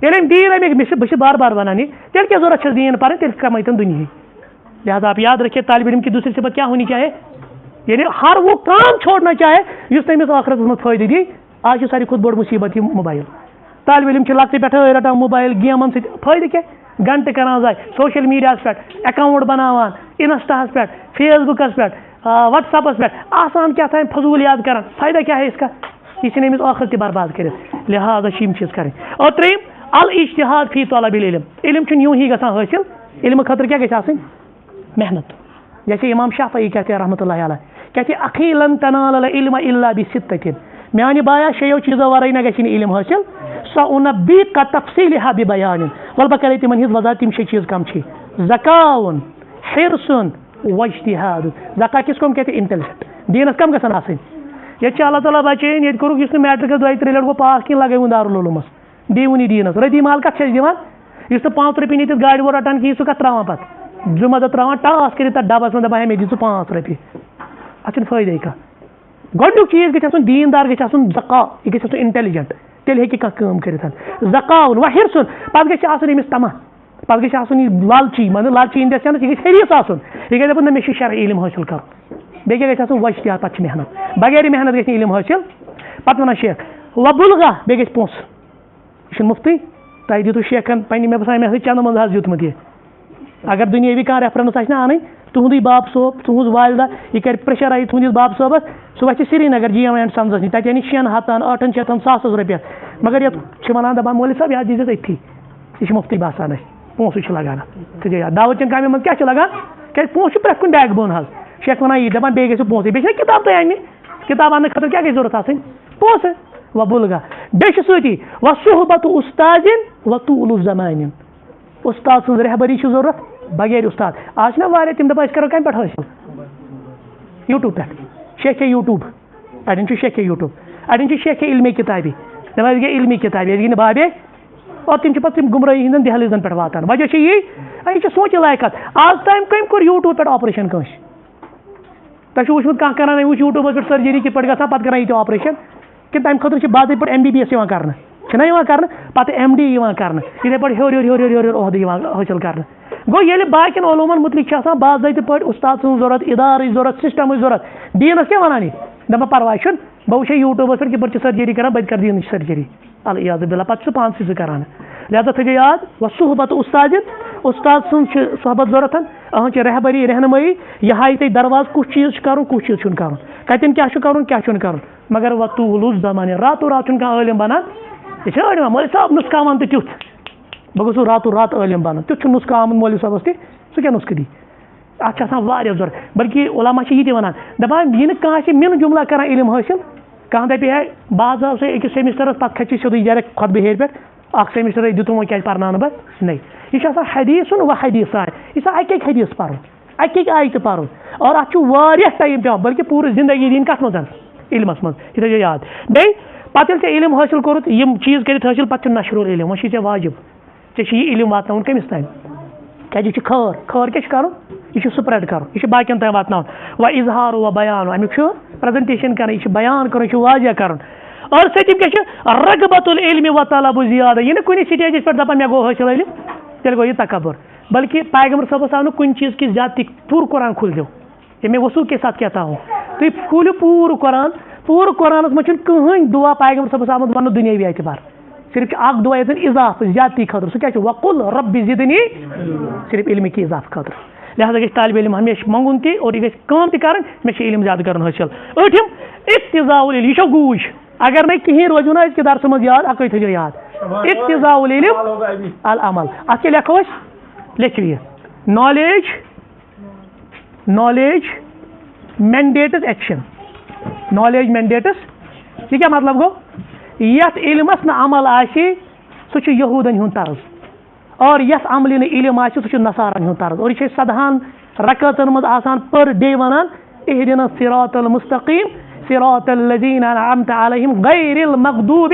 ییٚلہِ أمۍ دیٖن اَمہِ بہٕ چھُس بار بار ونان یہِ تیٚلہِ کیٛاہ ضوٚرتھ چھَس دیٖن پرٕنۍ تیٚلہِ کمٲیتن دُنیہٕے. لہٰذا آپ یاد رکھیے طالب علم کی دوسری صفت کیا ہونی چاہیے یعنی ہر وہ کام چھوڑنا چاہے اس تمس آخرت من فائدہ دی. آج چھِ ساروی کھۄتہٕ بوٚڑ مصیبت یہ موبائل. طالب علم چھِ لۄکٹہِ پٮ۪ٹھٕ رٹان موبائل گیمن سۭتۍ فٲیدٕ کیٛاہ گنٹہٕ کران ضایع سوشل میڈیاہس پٮ۪ٹھ اکاؤنٹ بناوان انسٹاہس پٮ۪ٹھ فیس بکس پٮ۪ٹھ واٹس ایپس پٮ۪ٹھ آسان کیا تھا فضول یاد کران. فائدہ کیا ہے اس کا یہ أمس آخرت تہ برباد کرت لہذا چھ یم چیز کریں اور تریم الاجتہاد فی طلب العلم علم چھُنہٕ یوں ہی گژھان حٲصِل علم خٲطرٕ کیٛاہ گژھِ آسٕنۍ محنت جیسے امام شافعی کہتے ہیں رحمۃ اللہ علیہ کہتے ہیں اخی لن تنال العلم الا بستۃ میانہ بایا شیو چیزو ورٲے نہ گژھِ علم حٲصل سأنبئک تفصیلها ببیان ول بہ کرے تمن ہنٛز وضاحت تم شے چیز کم چھ ذکاء حرص واجتہاد ذکا کس کو ہم کہتے ہیں انٹیلیجنٹ دینس کم گژھن آسٕنۍ یہ اللہ تعالیٰ بچین یہ کورُکھ یُس نہٕ میٹرکس 2-3 لٹہِ گوٚو پاس کینٛہہ لگٲوُن دارالعلومس دیٖوُن دیٖنس رٔدی مال کتھ چھِ أسۍ دِوان یُس نہٕ 5 رۄپیہِ نِتھ گاڑِ وول رٹان کِہیٖنۍ سُہ کتھ تراوان پتہٕ جمعہ دۄہ تراوان ٹاس کٔرِتھ تتھ ڈبس منٛز دپان ہے مےٚ دِ ژٕ 5 رۄپیہِ اتھ چھُنہٕ فٲیدے کانٛہہ گۄڈنیُک چیٖز گژھِ آسُن دیٖندار گژھِ آسُن ذکا یہِ گژھِ آسُن انٹیلیجنٹ تیٚلہِ ہیٚکہِ کانٛہہ کٲم کٔرِتھ ذکاء وحرص پتہٕ گژھِ آسُن أمِس تماہ پتہٕ گژھِ آسُن یہِ لالچی مطلب لالچی اِن دَ سٮ۪نٕس یہِ گژھِ حریٖص آسُن یہِ گژھِ دپُن نہ مےٚ چھُ شرعی علم حٲصِل کرُن بیٚیہِ کیٛاہ گژھِ آسُن واجتہاد پتہٕ چھِ محنت بغیر محنت گژھِ نہٕ علم حٲصِل پتہٕ وَنان شیخ وبُلغہ بیٚیہِ گژھِ پونٛسہٕ یہِ چھُنہٕ مُفتٕے تۄہہِ دِتوٗ شیخن پننہِ مےٚ باسان مےٚ ٲسۍ چندٕ منٛز حظ دیُتمُت یہِ اگر دُنیٲوی کانٛہہ ریفرنس آسہِ نا اَنٕنۍ تُہُنٛدُے باب صٲب تُہٕنٛز والدہ یہِ کرِ پریشرایز تُہٕنٛدِس باب صٲبس سُہ وَسہِ سرینگر GM اینڈ سنزس نِش تتہِ اَنہِ 600 800 ساسس رۄپیس مگر یتھ چھِ ونان دپان مولوی صٲب یتھ دیٖزٮ۪س أتھی یہِ چھُ مُفتٕے باسان اَسہِ پونٛسہٕ چھِ لگان تھٲیزیو یاد دعوت چٮ۪ن کامٮ۪ن منٛز کیٛاہ چھِ لگان کیٛازِ پونٛسہٕ چھُ پرٛٮ۪تھ کُنہِ بیک بون حظ شیخ ونان یی دپان بیٚیہِ گژھِ پونٛسہٕ بیٚیہِ چھِنا کِتاب تۄہہِ اَننہِ کِتاب اَننہٕ خٲطرٕ کیٛاہ گژھِ ضوٚرتھ آسٕنۍ پونٛسہٕ وبُلغہ بیٚیہِ چھُ سۭتی وصحبت اُستادٍ وطول الزمان اُستاد سٕنٛز رہبری چھِ ضوٚرتھ بغیر اُستاد آز چھِنا واریاہ تِم دپان أسۍ کرو کمہِ پٮ۪ٹھ حٲصِل یوٗٹیوٗب پٮ۪ٹھ شیخے یوٗٹیوٗب اڑٮ۪ن چھُ شیخے یوٗٹیوٗب اڑٮ۪ن چھُ شیخے علمِ کِتابی دپان أسۍ گٔے علمی کِتابی أسۍ گٔے نہٕ بابے اور تِم چھِ پتہٕ تِم گُمرٲہی ہٕنٛدٮ۪ن دہلیٖزن پٮ۪ٹھ واتان وجہ چھُ یی یہِ چھِ سونٛچہِ لایق کتھ آز تام کٔمۍ کوٚر یوٗٹیوٗب پٮ۪ٹھ آپریشن کٲنٛسہِ تۄہہِ چھُو وٕچھمُت کانٛہہ کران وٕچھ یوٗٹیوٗبس پٮ۪ٹھ سٔرجری کِتھ پٲٹھۍ گژھان پتہٕ کران ییٚتہِ آپریشن کہِ تمہِ خٲطرٕ چھِ باضٲبطہٕ پٲٹھۍ MBBS یِوان کرنہٕ چھِنا یِوان کرنہٕ پتہٕ MD یِوان کرنہٕ یِتھے پٲٹھۍ ہیوٚر ہیوٚر ہیوٚر ہیوٚر ہیوٚر عہدٕ یِوان حٲصِل کرنہٕ گوٚو ییٚلہِ باقین علوٗمن مُتعلِق چھِ آسان باضٲبطہٕ پٲٹھۍ اُستاد سٕنٛز ضوٚرتھ اِدارٕچ ضوٚرتھ سسٹمٕچ ضوٚرتھ دیٖنس کیٛاہ ونان یہِ دپان پرواے چھُنہٕ بہٕ وٕچھے یوٗٹیوٗبس پٮ۪ٹھ کِتھ پٲٹھۍ چھِ سٔرجری کران بہٕ تہِ کرٕ دیٖنٕچ سٔرجری الیاذ باللہ پتہٕ چھُ سُہ پانسٕے سُہ کران لہذا تھٲیزیو یاد وصحبت اُستادٍ اُستاد سٕنٛز چھِ صحبت ضوٚرتھ أہٕنٛز چھِ رہبری رہنمٲیی یہِ ہایہِ تۄہہِ درواز کُس چیٖز چھُ کرُن کُس چیٖز چھُنہٕ کرُن کتٮ۪ن کیٛاہ چھُ کرُن کیٛاہ چھُنہٕ کرُن مگر وطول الزمان راتو رات چھُنہٕ کانٛہہ عٲلِم بنان یہِ چھُنہ أڑۍ وَنان مولوی صٲب نُسخہٕ آمُت تہٕ تیُتھ بہٕ گوٚژھُس راتو رات عٲلِم بنُن تیُتھ چھُ نُسخہٕ آمُت مولوی صٲبس تہِ سُہ کیٛاہ نُسخہٕ دی اتھ چھِ آسان واریاہ ضوٚرتھ بلکہِ علما چھِ یہِ تہِ ونان دپان یہِ نہٕ کانٛہہ آسہِ مِن جملہ کران علم حٲصِل کانٛہہ دپہِ ہے بہٕ حظ آسے أکِس سیمسٹرس پتہٕ کھژِ سیوٚدُے ڈایریکٹ خۄطبہٕ ہیٚرِ پٮ۪ٹھ اکھ سیمسٹر دِتُم وۄنۍ کیٛازِ پرناونہٕ بہٕ نٔے یہِ چھُ آسان حدیٖثُن و حدیٖثان یہِ چھُ اکہِ اکہِ حدیٖث پرُن اکہِ اکہِ آیتہِ پرُن اور اتھ چھُ واریاہ ٹایم پٮ۪وان بلکہِ پوٗرٕ زندگی دِنۍ کتھ منٛز علمس منٛز یہِ تھٲیزیو یاد بیٚیہِ پتہٕ ییٚلہِ ژےٚ علم حٲصِل کوٚرُتھ یِم چیٖز کٔرِتھ حٲصِل پتہٕ چھُ نشرُل علم وۄنۍ چھُے ژےٚ واجب ژےٚ چھُ یہِ علم واتناوُن کٔمِس تانۍ کیٛازِ یہِ چھُ خٲر کیٛاہ چھُ کرُن یہِ چھُ سپریڈ کرُن یہِ چھُ باقین تانۍ واتناوُن وۄنۍ اظہار و بیان امیُک چھُ پریزنٹیشن کرٕنۍ یہِ چھُ بیان کرُن یہِ چھُ واضح کرُن اور سۭتۍ کیٛاہ چھُ رغبت العلم و طلب زیادہ یہِ نہٕ کُنہِ سٹیجس پٮ۪ٹھ دپان مےٚ گوٚو حٲصِل علم تیٚلہِ گوٚو یہِ تکبر بلکہِ پیغمبر صٲبس آو نہٕ کُنہِ چیٖز کی زیادتی پوٗرٕ قرآن کھُلزیو یہ میں وصول کے ساتھ کہتا ہوں تُہۍ کھوٗلِو پوٗرٕ قرآنس منٛز چھُنہٕ کٕہٕنۍ دُعا پیغمبر صٲبس آمُت وننہٕ دُنیٲوی اعتبار صرف چھُ اکھ دُعا ییٚتٮ۪ن اضافہٕ زیادتی خٲطرٕ سُہ کیٛاہ چھُ وقل ربِ زدنی صرف علمہِ کہِ اضافہٕ خٲطرٕ لہذا گژھِ طالبہِ علم ہمیشہِ منٛگُن تہِ اور یہِ گژھِ کٲم تہِ کرٕنۍ مےٚ چھُ علم زیادٕ کرُن حٲصِل ٲٹھِم اقتضاء العلم یہِ چھو گوٗج اگر نہٕ کِہیٖنۍ روزِو نا أزکہِ درسہٕ منٛز یاد اکٕے تھٲیزیو یاد اقتضاء العلم العمل اتھ کیٛاہ لیکھو أسۍ لیکھِو یہِ نالیج مینڈیٹٕس ایکشن نالیج مینڈیٹٕس یہِ کیٛاہ مطلب گوٚو یتھ علمس نہٕ عمل آسہِ سُہ چھُ یہوٗدن ہُنٛد طرز اور یتھ عملہِ نہٕ علم آسہِ سُہ چھُ نصارن ہُنٛد طرز اور یہِ چھِ أسۍ 100 رکٲژن منٛز آسان پر ڈے ونان اهدنا الصراط المستقيم صراط الذين انعمت عليهم غير المغضوب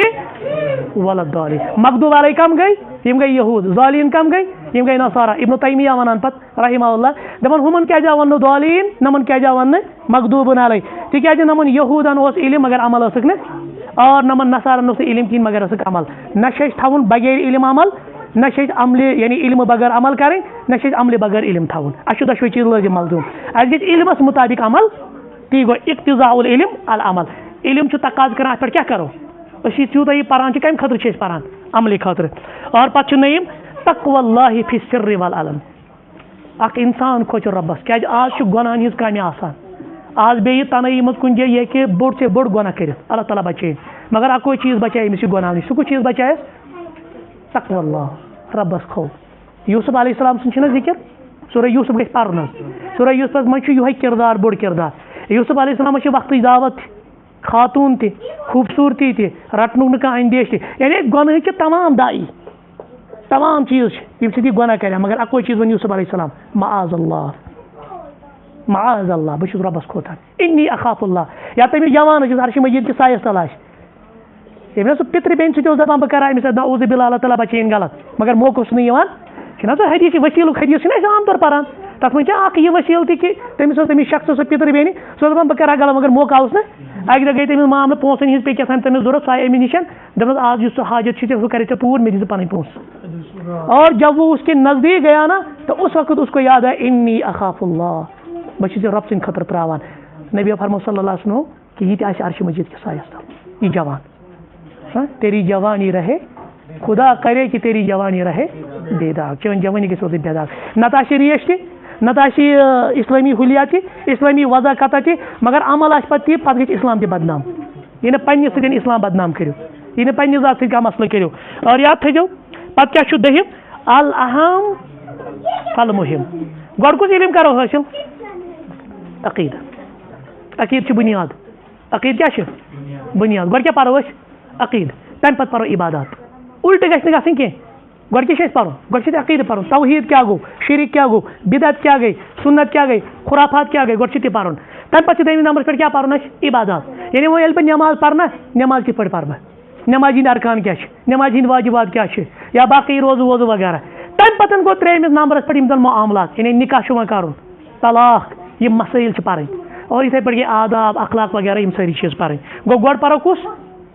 ولا الضالين مغضوب علیہ کم گئی یم گئی یہود ضالین کم گئی یم گئی نصارا ابن تیمیہ ونان پت رحمہ اللہ دپان ہمن کیا جا ون ضالین نمن کیا جا ون مغضوب علیہ تکیازِ نمن یہودن اوس علم مگر عمل ٲسٕکھ نہٕ اور نمن نصارن اوس علم کِہیٖنۍ مگر ٲسٕکھ عمل نہ چھِ أسۍ تھاوُن بغیر علم عمل نہ چھِ أسۍ عملہِ یعنی علمہٕ بغٲر عمل کرٕنۍ نہ چھِ أسۍ عملہِ بغٲر علم تھاوُن اَسہِ چھُ دۄشوے چیٖز لٲزِم ملزوٗم اَسہِ گژھِ علمس مُطابق عمل تی گوٚو اقتضاء العلم العمل علم چھُ تقاضہٕ کران اتھ پٮ۪ٹھ کیٛاہ کرو أسۍ یوٗتاہ یہِ پران چھِ کمہِ خٲطرٕ چھِ أسۍ پران عملہِ خٲطرٕ اور پتہٕ چھُ نٔیِم تقوى الله فی السر والعلن اکھ انسان کھوژِ رۄبس کیٛازِ آز چھُ گۄناہن ہِنٛز کامہِ آسان آز بیٚیہِ تنہٲیی منٛز کُنہِ جایہِ یہِ ہیٚکہِ بوٚڑ سے بوٚڑ گۄناہ کٔرِتھ اللہ تعالیٰ بچٲیِن مگر اکوئی چیز بچائے أمس یہ گناہ نش سہ کُس چیز بچائے تقوى اللہ ربس خوف یوسف علیہ السلام سن ذکر سورہ یوسف گژھِ پرُن سورہ یوسفس منٛز چھُ یِہوے کردار بوٚڑ کردار یوسف علیہ السلام چھِ وقتٕچ دعوت تہِ خاتون تہِ خوٗبصوٗرتی تہِ رٹنُک نہٕ کانٛہہ اندیش تہِ یعنی گۄنہٕکۍ چھِ تمام دائی تمام چیز چھِ ییٚمہِ سۭتۍ یہِ گۄناہ کرِ مگر اکوے چیز ووٚن یوسف علیہ السلام معاذ اللہ بہٕ چھُس رۄبس کھوژان انی اخاف اللہ یا تٔمِس جوان ٲسِس عرشِ مجیٖد کِس سایس تل آسہِ ییٚمہِ سُہ پِترِ بیٚنہِ سۭتۍ اوس دپان بہٕ کرٕ أمِس سۭتۍ نعوذ باللہ اللہ تعالیٰ بچٲیِن غلط مگر موقعہٕ اوس نہٕ یِوان چھُنہ سُہ حدیث وسیٖلُک حدیث چھِنہ أسۍ عام طور پران تتھ منٛز چھِ اکھ یہِ وسیٖل تہِ کہِ تٔمِس اوس تٔمِس شخصس سۄ پِتٕر بیٚنہِ سُہ اوس دپان بہٕ کرٕ ہا غلط مگر موقعہٕ اوس نہٕ اکہِ دۄہ گٔے تٔمِس معاملہٕ پونٛسن ہِنٛز پیٚیہِ کیٛاہ تام تٔمِس ضوٚرتھ سۄ آیہِ أمِس نِش دوٚپنس آز یُس سُہ حاجت چھُ ژےٚ سُہ کرِ ژےٚ پوٗرٕ مےٚ دِ ژٕ پنٕنۍ پونٛسہٕ اور جب وہ اس کے نزدیک گیا نا تو اس وقت اس کو یاد آیا انی اخاف اللہ بہٕ چھُس رۄب سٕنٛدِ خٲطرٕ پراوان نبی فرمو صلی اللہ علیہ وسلم کہ یہ تہِ آسہِ عرشِ مجیٖد کِس سایس تل یہ جوان تیری جوانی رہے خدا کرے کہ تیری جوانی رہے بے داغ چٲنۍ جوانی گژھِ روزٕنۍ بے داغ نتہٕ آسہِ ریش تہِ نتہٕ آسہِ اسلٲمی حُلیہ تہِ اسلٲمی وضاقتہ تہِ مگر عمل آسہِ پتہٕ تہِ پتہٕ گژھِ اسلام تہِ بدنام یہِ نہٕ پننہِ سۭتۍ اسلام بدنام کٔرِو یہِ نہٕ پننہِ ذات سۭتۍ کانٛہہ مسلہٕ کٔرِو اور یاد تھٲیزیو پتہٕ کیٛاہ چھُ دٔہِم الاہم فالمُہم گۄڈٕ کُس علم کرو حٲصِل عقیٖدٕ چھُ بُنیاد عقیٖدٕ کیٛاہ چھُ بُنیاد گۄڈٕ کیٛاہ پرو أسۍ عقیٖدٕ تمہِ پتہٕ پرو عبادات الٹہٕ گژھِ نہٕ گژھٕنۍ کینٛہہ گۄڈٕ کیٛاہ چھُ اَسہِ پرُن گۄڈٕ چھُ عقیٖدٕ پرُن توحیٖد کیٛاہ گوٚو شریٖک کیٛاہ گوٚو بدعت کیٛاہ گٔے سُنت کیٛاہ گٔے خُرافات کیٛاہ گٔے گۄڈٕ چھُ تہِ پرُن تمہِ پتہٕ چھُ دوٚیمِس نمبرس پٮ۪ٹھ کیٛاہ پرُن اَسہِ عبادات یعنی وۄنۍ ییٚلہِ بہٕ نٮ۪ماز پرٕ نا نٮ۪ماز کِتھ پٲٹھۍ پرٕ بہٕ نٮ۪مازِ ہِنٛدۍ ارکان کیٛاہ چھِ نٮ۪مازِ ہِنٛدۍ واجبات کیٛاہ چھِ یا باقٕے روزٕ ووزٕ وغیرہ تمہِ پتہٕ گوٚو ترٛیٚیمِس نمبرس پٮ۪ٹھ یِم زن معاملات یعنی نکاح چھُ وۄنۍ کرُن طلاق یِم مسٲیل چھِ پرٕنۍ اور یِتھٕے پٲٹھۍ گٔے آداب اخلاق وغیرہ یِم سٲری چیٖز پرٕنۍ گوٚو گۄڈٕ پرو کُس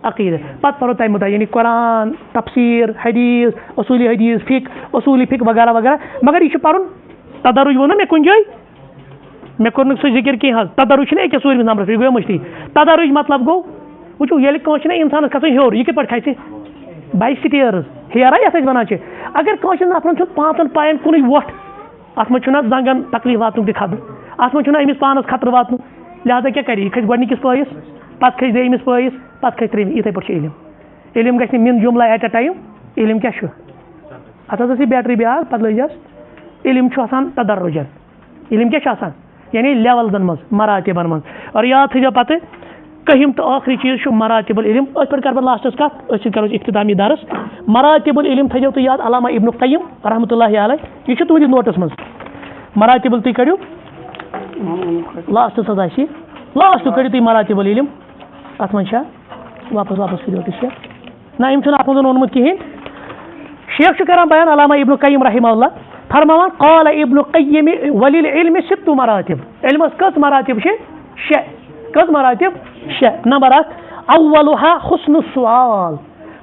عقیٖدٕ پتہٕ پرو تمہِ مُطابق یعنی قرآن تفسیٖر حدیث اصوٗلی حدیث فِقہ اصوٗلی فِقہ وغیرہ وغیرہ مگر یہِ چھُ پرُن تدرج ووٚن نا مےٚ کُنہِ جایہِ مےٚ کوٚر نہٕ سُہ ذِکر کینٛہہ حظ تدرج چھُنہ أکِس ژوٗرمِس نمبرس پٮ۪ٹھ گوٚو مٔشتٕے تدرج مطلب گوٚو وٕچھو ییٚلہِ کٲنٛسہِ چھُنہ اِنسانس کھسُن ہیوٚر یہِ کِتھ پٲٹھۍ کھسہِ باے سٹیٲرٕز ہیرا یتھ أسۍ وَنان چھِ اگر کٲنٛسہِ نفرن چھُنہٕ پانٛژن پاین کُنُے وۄٹھ اتھ منٛز چھُنہ زنٛگن تکلیٖف واتنُک تہِ خطرٕ اتھ منٛز چھُنہ أمِس پانس خطرٕ واتنُک لہٰذا کیٛاہ کرِ یہِ کھسہِ گۄڈنِکِس پٲیِس پتہٕ کھسہِ دوٚیمِس پٲیِس پتہٕ کھسہِ ترٛیٚیِمِس یِتھٕے پٲٹھۍ چھُ علم علم گژھِ نہٕ مِن جُملہ ایٹ اے ٹایم علم کیٛاہ چھُ اتھ حظ ٲس یہِ بیٹری بیٛاکھ پتہٕ لٲجِس علم چھُ آسان تدرجن علم کیٛاہ چھُ آسان یعنی لیولزن منٛز مراتبن منٛز اور یاد تھٲیزیو پتہٕ کٔہِم تہٕ ٲخری چیٖز چھُ مراتب العلم أتھۍ پٮ۪ٹھ کرٕ بہٕ لاسٹس کتھ أسۍ سۭتۍ کرو أسۍ اختتامی درس مراتب العلم تھٲیزیو تُہۍ یاد علامہ ابن القیم رحمتہ اللہ علیہ یہِ چھُ تُہنٛدِس نوٹس منٛز مراتب تُہۍ کٔرِو لاسٹس حظ آسہِ یہِ لاسٹ کٔرِو تُہۍ مراتب العلم اتھ منٛز چھا واپس کٔرِو تُہۍ شیخ نہ أمۍ چھُنہٕ اتھ منٛز اوٚنمُت کِہیٖنۍ شیخ چھُ کران بیان علامہ ابن القیم رحمہ اللہ فرماوان قال ابن القیم وللعلم ست مراتب علمس کٔژ مراتب چھِ شےٚ کٔژ مراتب شےٚ نمبر اکھ اولها حسن السؤال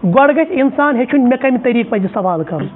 گۄڈٕ گژھِ انسان ہیٚچھُن مےٚ کمہِ طریٖقہٕ پزِ سوال کرُن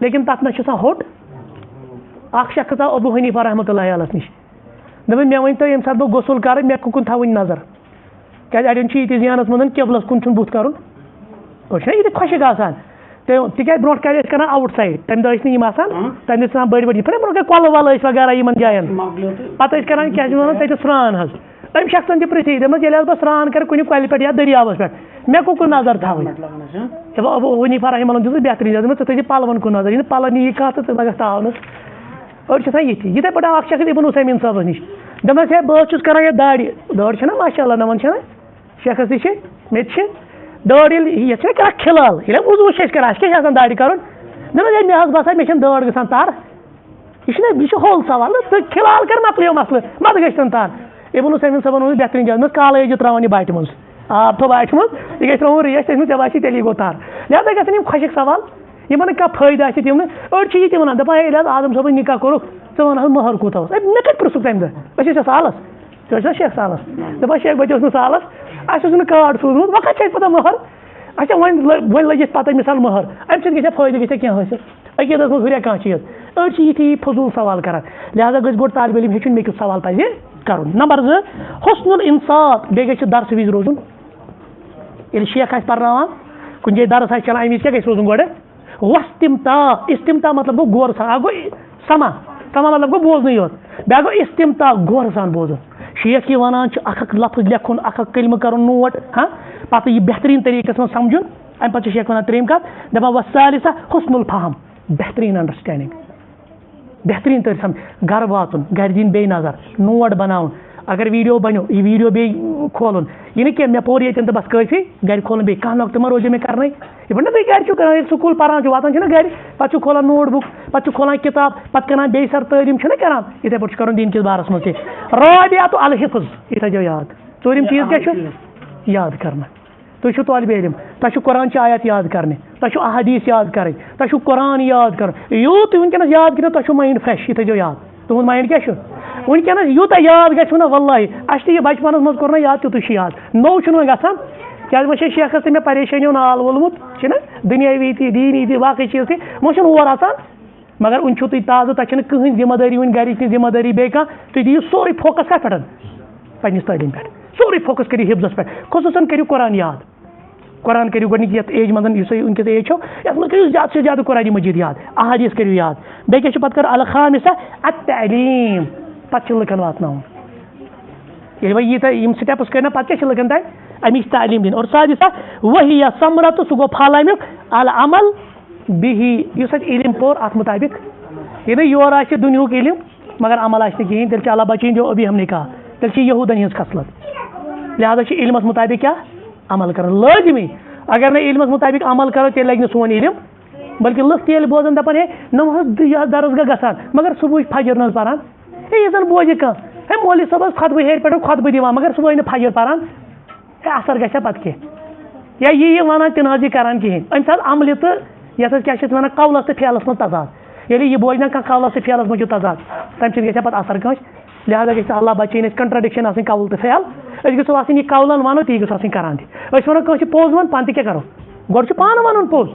لیکن تتھ منٛز چھُ آسان ہوٚٹ اکھ شخص آو ابو حنیفہ رحمتہ اللہ علیہ نِش دوٚپُن مےٚ ؤنۍتو ییٚمہِ ساتہٕ بہٕ غسل کرٕ مےٚ کُکُن تھاوٕنۍ نظر کیٛازِ اڑٮ۪ن چھُ یِتہِ ذہنس منٛز قبلس کُن چھُنہٕ بُتھ کرُن أڑۍ چھِنہ ییٚتہِ خۄشِک آسان تِکیٛازِ برونٛٹھ کالہِ ٲسۍ کران آوُٹ سایڈ تمہِ دۄہ ٲسۍ نہٕ یِم آسان تمہِ دۄہ ٲسۍ آسان بٔڑۍ بٔڑۍ یِتھ پٲٹھۍ برونٛٹھ کالہِ کۄلہٕ وۄلہٕ ٲسۍ وغیرہ یِمن جاین پتہٕ ٲسۍ کران کیٛاہ چھِ وَنان تتہِ سرٛان حظ أمۍ شخصن تہِ پرٛژھے دوٚپمَس ییٚلہِ حظ بہٕ سرٛان کرٕ کُنہِ کۄلہِ پٮ۪ٹھ یا دٔریاوس پٮ۪ٹھ مےٚ کُکُن نظر تھاوٕنۍ ابو حنیفہ رحمہ اللہ دِژٕس بہتریٖن دوٚپمَس ژٕ تھٲیزِ پلون کُن نظر یہِ نہٕ پلو نِیی کانٛہہ تہٕ ژٕ لگکھ تاونس أڑۍ چھِ آسان یِتھی یِتھٕے پٲٹھۍ آو اکھ شخص ابن عثیمیٖن صٲبس نِش دوٚپمَس ہے بہٕ حظ چھُس کران یتھ داڑِ دٲڑ چھَنہ ماشاء اللہ نَوان چھَنہ شیخس تہِ چھِ مےٚ تہِ چھِ دٲڑ ییٚلہِ یتھ چھِنہ کران کھِلال ییٚلہِ وضوٗ چھِ أسۍ کران اَسہِ کیٛاہ چھِ آسان داڑِ کرُن دوٚپمَس ہے مےٚ حظ باسان مےٚ چھَنہٕ دٲڑ گژھان تر یہِ چھُنہ یہِ چھُ ہوٚل سوال تہٕ کھِلال کر مۄکلیو مسلہٕ متہٕ گژھِ تر ابن عثیمیٖن صٲبن ووٚنُس بہتریٖن جواب دوٚپمَس کالے ٲسۍ زِ تراوان یہِ باٹہِ منٛز آب تھوٚو باٹہِ منٛز یہِ گژھِ ترٛاوُن ریش تٔمِس ژےٚ باسی تیٚلی گوٚو تر لہٰذا گژھن یِم خۄشِک سوال یِمن نہٕ کانٛہہ فٲیدٕ آسہِ تِم نہٕ أڑۍ چھِ یہِ تہِ وَنان دَپان ہے ییٚلہِ حظ آدم صٲبن نِکاح کوٚرُکھ ژٕ وَن حظ مہر کوٗتاہ اوس مےٚ کَتہِ پرٛژھُکھ تَمہِ دۄہ أسۍ ٲسۍ سالس ژٕ ٲسۍ شیخ سالس دَپان شیخ بہٕ تہِ اوس نہٕ سالس اَسہِ اوس نہٕ کارڈ سوٗزمُت وۄنۍ کَتہِ چھِ اَسہِ پتہ مہر اچھا وۄنۍ لٔگۍ اَسہِ پتہ مِثال مہر اَمہِ سۭتۍ گژھِ ہا فٲیدٕ گژھِ ہا کینٛہہ حٲصِل عقیٖدس منٛز ہُریا کانٛہہ چیٖز أڑۍ چھِ یِتھی فضوٗل سوال کران لہٰذا گژھِ گۄڈٕ طالبہِ علم ہیٚچھُن مےٚ کیُتھ سوال پزِ کرُن نمبر 2 حسن الانصات بیٚیہِ گژھِ درسہٕ وِزِ روزُن ییٚلہِ شیخ آسہِ پرناوان کُنہِ جایہِ درس آسہِ چلان اَمہِ وِزِ کیٛاہ گژھِ روزُن گۄڈٕ وستمتا استمتا مطلب گوٚو غور اکھ گوٚو سما مطلب گوٚو بوزنٕے یوت بیا گو استمتا غور سان بوزن شیخ یہ ونان اخ لفظ لکھن اخ کلمہ کرن نوٹ ہاں پتہ یہ بہترین طریقس من سمجھن ام پتہ شیخ ونان تریم کت دپان والثالثہ حسن الفہم بہترین انڈرسٹینڈنگ بہترین طور سمجھ گھر واتن گھر دین بے نظر نوٹ بناؤن اگر ویڈیو بنو یہ ویڈیو بی کھولن یہ نہیں کہ مے پور یتن تو بس کافی گھر کھولن بی کھانا نقطہ ما روزے میں کرنے یہ بنا تھی گھر کران سکول پران واتان گھر پتہ کھولان نوٹ بک پتہ کھولان کتاب پتہ کران بی سر تعلیم کران اتھے پہ کرن دین کس بارس مجھ رابعہ تو الحفظ یہ تھو یاد ژوٗرِم چیز کیا یاد کرنا تھی طالب علم تہ قرآن چہ آیت یاد کرنے تہ احادیث یاد کریں تہ قرآن یاد کر یوت ونکس یاد کر تہ مائنڈ فریش یہ تھو یاد تہد مائنڈ کیا ونکس یوتہ یاد گھو نا واللہ اچھا یہ بچپنس مز کور نا یاد تیتھ یاد نو وۄنۍ گژھان کیازِ وۄنۍ چھِ شیخس تہِ مےٚ پریشٲنیو نال وولمُت چھُنہ دُنیاوی تہِ دیٖنی تہِ باقٕے چیٖز تہِ وۄنۍ چھُنہٕ اور اژان مگر وۄنۍ چھُو تُہۍ تازٕ تۄہہِ چھَنہٕ کٕہٕنۍ ذمہٕ دٲری وۄنۍ گرِچ تہِ ذمہٕ دٲری بیٚیہِ کانٛہہ تُہۍ دِیِو سورُے فوکس کتھ پٮ۪ٹھ پنٛنِس تعلیٖم پٮ۪ٹھ سورُے فوکس کٔرِو حفظس پٮ۪ٹھ خصوٗصن کٔرِو قرآن یاد قرآن کٔرِو گۄڈنِچ یتھ ایج منٛز یُس تۄہہِ وٕنکٮ۪س ایج چھو یتھ منٛز کٔرِو زیادٕ سے زیادٕ قرآنِ مجیٖد یاد احادیث کٔرِو یاد بیٚیہِ کیٛاہ چھُ پتہٕ کر الخامسہ التعلیٖم پتہٕ چھِ لُکن واتناوُن ییٚلہِ وۄنۍ ییٖتیاہ یِم سٹیپٕس کٔرۍ نا پتہٕ کیٛاہ چھِ لُکن تانۍ امِچ تعلیٖم دِنۍ اور سادسہ وہی ثمرۃ سُہ گوٚو پھل امیُک العمل بِہی یُس اَسہِ علم پوٚر اتھ مطابق ییٚلہِ یورٕ آسہِ دُنیہُک علم مگر عمل آسہِ نہٕ کِہیٖنۍ تیٚلہِ چھِ اللہ بچٲیِن جو ابھی ہم نے کہا تیٚلہِ چھِ یہوٗدن ہِنٛز خصلت لہٰذا چھِ علمس مطابق کیٛاہ عمل کرُن لٲزمی اگر نہٕ علمس مطابق عمل کرو تیٚلہِ لگہِ نہٕ سون علم بلکہ لُکھ تہِ ییٚلہِ بوزان دپان ہے نم حظ یتھ درسگاہ گژھان مگر صبحٕچ فجر نہ حظ پران ہے یہِ زن بوزِ کانٛہہ ہے مولوی صٲب حظ خطبہٕ ہیٚرِ پٮ۪ٹھ خطبہٕ دِوان مگر صبحٲے نہٕ فجر پران ہے اثر گژھِ ہا پتہٕ کینٛہہ یا یہِ ونان تہِ نہ حظ یہِ کران کِہیٖنۍ أمۍ ساتہٕ عملہِ تہٕ یتھ حظ کیٛاہ چھِ ونان قولس تہٕ فعلس منٛز تضاد ییٚلہِ یہِ بوزِ نہ کانٛہہ قولس تہٕ فعلس منٛز چھُ تضاد تمہِ سۭتۍ گژھِ ہا پتہٕ اثر کٲنٛسہِ لہٰذا گژھِ اللہ بچٲیِن أسۍ کنٹرڈکشن آسٕنۍ قول تہٕ فعل أسۍ گژھو آسٕنۍ یہِ قولن ونو تی گژھو آسٕنۍ کران تہِ أسۍ ونو کٲنٛسہِ پوٚز ون پانہٕ تہِ کیٛاہ کرو گۄڈٕ چھُ پانہٕ ونُن پوٚز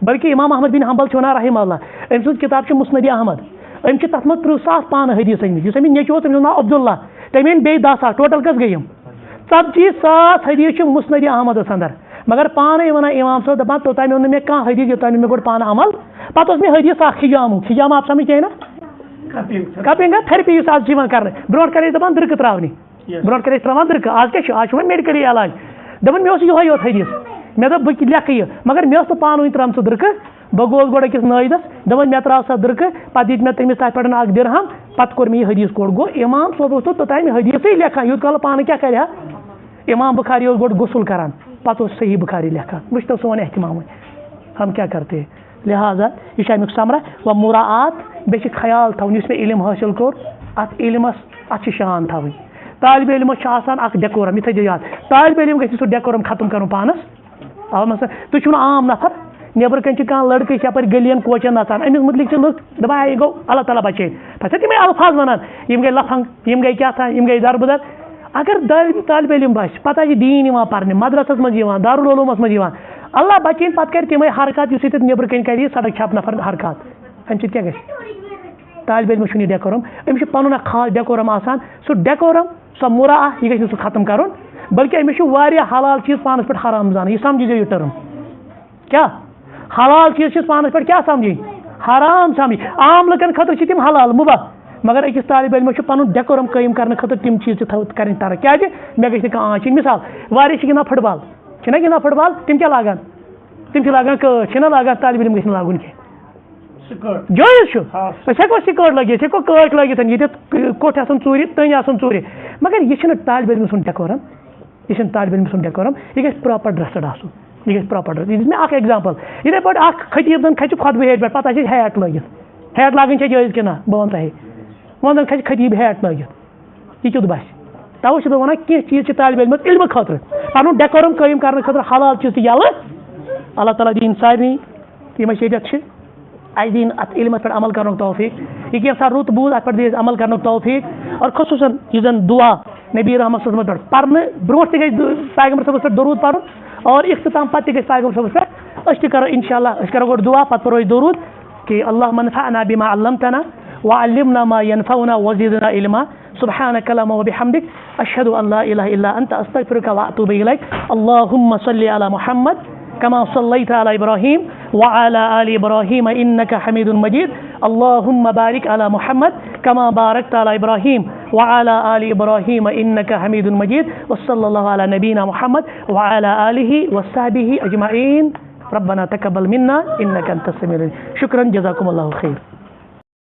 بلکہ امام احمد بن حنبل چھُ ونان رحمہ اللہ أمۍ سٕنٛز کِتاب چھِ مسند احمد أمۍ چھِ تتھ منٛز 30,000 پانہٕ حدیث أنمٕتۍ یُس أمِس نیٚچوٗ اوس تٔمِس اوس ناو عبداللہ تٔمۍ أنۍ بیٚیہِ 10,000 ٹوٹل کٔژ گٔے یِم 40,000 حدیث چھِ مسند احمدس اندر مگر پانے ونان امام صٲب دپان توٚتام اوٚن نہٕ مےٚ کانٛہہ حدیث یوٚتام نہٕ مےٚ گۄڈٕ پانہٕ عمل پتہٕ اوس مےٚ حدیث اکھ حجام آپ سمجھ کینٛہہ نا کپنگ تھرپی یُس آز چھِ یِوان کرنہٕ برونٛٹھ کالہِ ٲسۍ دپان دٕرکہٕ تراونہِ برونٛٹھ کالہِ ٲسۍ تراوان دٕرکہٕ آز کیٛاہ چھُ آز چھُ وۄنۍ میڈِکلی علاج دپان مےٚ اوس یِہوے یوت حدیث مےٚ دوٚپ بہٕ لیکھٕ یہِ مگر مےٚ ٲس نہٕ پانہٕ ؤنۍ ترٛٲمژٕ دٕرکہٕ بہٕ گوٚوُس گۄڈٕ أکِس نٲیدس دپان مےٚ ترٛاو سا دٕرکہٕ پتہٕ دِتۍ مےٚ تٔمِس تتھ پٮ۪ٹھ اکھ درہم پتہٕ کوٚر مےٚ یہِ حدیث کوٚڑ گوٚو امام صٲب اوس توٚتام حدیثٕے لیکھان یوٗت کال پانہٕ کیٛاہ کرِ ہا امام بخاری اوس گۄڈٕ غسل کران پتہٕ اوس صحیح بخاری لیکھان وٕچھتو سون احتمام ہم کیا کرتے ہیں لہٰذا یہ چھُ امیُک ثمرہ و مراعات بیٚیہِ چھِ خیال تھاوُن یُس مےٚ علم حٲصِل کوٚر اتھ علمس اتھ چھِ شان تھاوٕنۍ طالبِ علمس چھُ آسان اکھ ڈیکورم یہِ تھٲیزیو یاد طالبِ علم گژھِ سُہ ڈیکورم ختم کرُن پانس آو مثلا تُہۍ چھُو نہٕ عام نفر نیبرٕ کنۍ چھِ کانٛہہ لڑکہٕ چھِ یپٲرۍ گٔلیَن کوچن نژان أمِس مُتعلق چھِ لُکھ دپان یہِ گوٚو اللہ تعالیٰ بچٲیِن پتہٕ چھِ تِمے الفاظ ونان یِم گٔے لفنگ یِم گٔے کیٛاہ تھام یِم گٔے دربٕدر اگر طالبِ علم باسہِ پتہٕ آسہِ دیٖن یِوان پرنہِ مدرسس منٛز یِوان دارالعلوٗمس منٛز یِوان اللہ بچٲیِن پتہٕ کرِ تِمے حرکات یُس ییٚتٮ۪تھ نیبرٕ کنۍ کرِ سڑک چھاپ نفر حرکات امہِ سۭتۍ کیٛاہ گژھِ طالبِ علمس چھُنہٕ یہِ ڈیکورم أمِس چھُ پنُن اکھ خاص ڈیکورم آسان سُہ ڈیکورم سۄ مُراعا یہِ گژھِ نہٕ سُہ ختم کرُن بلکہ أمِس چھُ واریاہ حلال چیٖز پانس پٮ۪ٹھ حرام زانٕنۍ یہِ سمجھزیو یہِ ٹٔرٕم کیٛاہ حلال چیٖز چھِس پانس پٮ۪ٹھ کیٛاہ سمجھٕنۍ حرام سمجھٕنۍ عام لُکن خٲطرٕ چھِ تِم حلال مُباح مگر أکِس طالبِ علمس چھُ پنُن ڈیکورم قٲیِم کرنہٕ خٲطرٕ تِم چیٖز تہِ کرٕنۍ ترک کیٛازِ مےٚ گژھِ نہٕ کانٛہہ آنٛچِنۍ مثال واریاہ چھِ گِنٛدان فٹ بال چھِنہ گِنٛدان فٹ بال تِم کیٛاہ لاگان تِم چھِ لاگان کٲٹ چھِنہ لاگان طالبِ علم گژھِ نہٕ لاگُن کینٛہہ جٲیز چھُ أسۍ ہٮ۪کو سِکٲٹ لٲگِتھ أسۍ ہٮ۪کو کٲٹ لٲگِتھ ییٚتٮ۪تھ کوٚٹھ آسان ژوٗرِ تٔنۍ آسان ژوٗرِ مگر یہِ چھُنہٕ طالبِ علمہٕ سُنٛد ڈیکورم یہِ چھُنہٕ طالبِ علمہٕ سُنٛد ڈیکورم یہِ گژھِ پراپر ڈرٛسٕڈ آسُن یہِ گژھِ پراپر ڈرٛس یہِ دِژ مےٚ اکھ ایگزامپل یِتھٕے پٲٹھۍ اکھ خطیٖب زن کھسہِ خۄطبہٕ ہیٚرِ پٮ۪ٹھ پتہٕ آسہِ ہیٹ لٲگِتھ ہیٹ لاگٕنۍ چھےٚ جٲیز کِنہٕ نہ بہٕ وَنہٕ تۄہہِ وۄنۍ زن کھسہِ خطیٖب ہیٹ لٲگِتھ یہِ کیُتھ باسہِ توے چھُس بہٕ وَنان کینٛہہ چیٖز چھِ طالبِ علمس علمہٕ خٲطرٕ پنُن ڈیکورم قٲیِم کرنہٕ خٲطرٕ حلال چیٖز تہِ یَلہٕ اللہ تعالیٰ دِیِن سارنٕے یِم اَسہِ ییٚتٮ۪تھ چھِ اَسہِ دِیِن اَتھ علمس پٮ۪ٹھ عمل کرنُک توفیٖق یہِ کینٛژھا رُت بوٗز اَتھ پٮ۪ٹھ دِیہِ عمل کرنُک توفیٖق اور خصوٗصن یُس زن دُعا نبی رحمت صٲبس پٮ۪ٹھ پرنہٕ برونٛٹھ تہِ گژھِ پیغمبر صٲبس پٮ۪ٹھ دروٗد پرُن اور اختتام پتہٕ تہِ گژھِ پیغمبر صٲبس پٮ۪ٹھ أسۍ تہِ کرو انشاء اللہ أسۍ کرو گۄڈٕ دُعا پتہٕ پرو أسۍ دروٗد کہ اللهم انفعنا بما علمتنا وعلمنا ما ينفعنا وزدنا علما سبحانك اللهم وبحمدك أشهد أن لا إله إلا أنت أستغفرك وأتوب إليك اللهم صل على محمد كما صليت على إبراهيم وعلى آل إبراهيم إنك حميد مجيد اللهم بارك على محمد كما باركت على إبراهيم وعلى آل إبراهيم إنك حميد مجيد وصلى الله على نبينا محمد وعلى آله وصحبه أجمعين ربنا تقبل منا إنك أنت السميع العليم. شكرا جزاكم الله خير.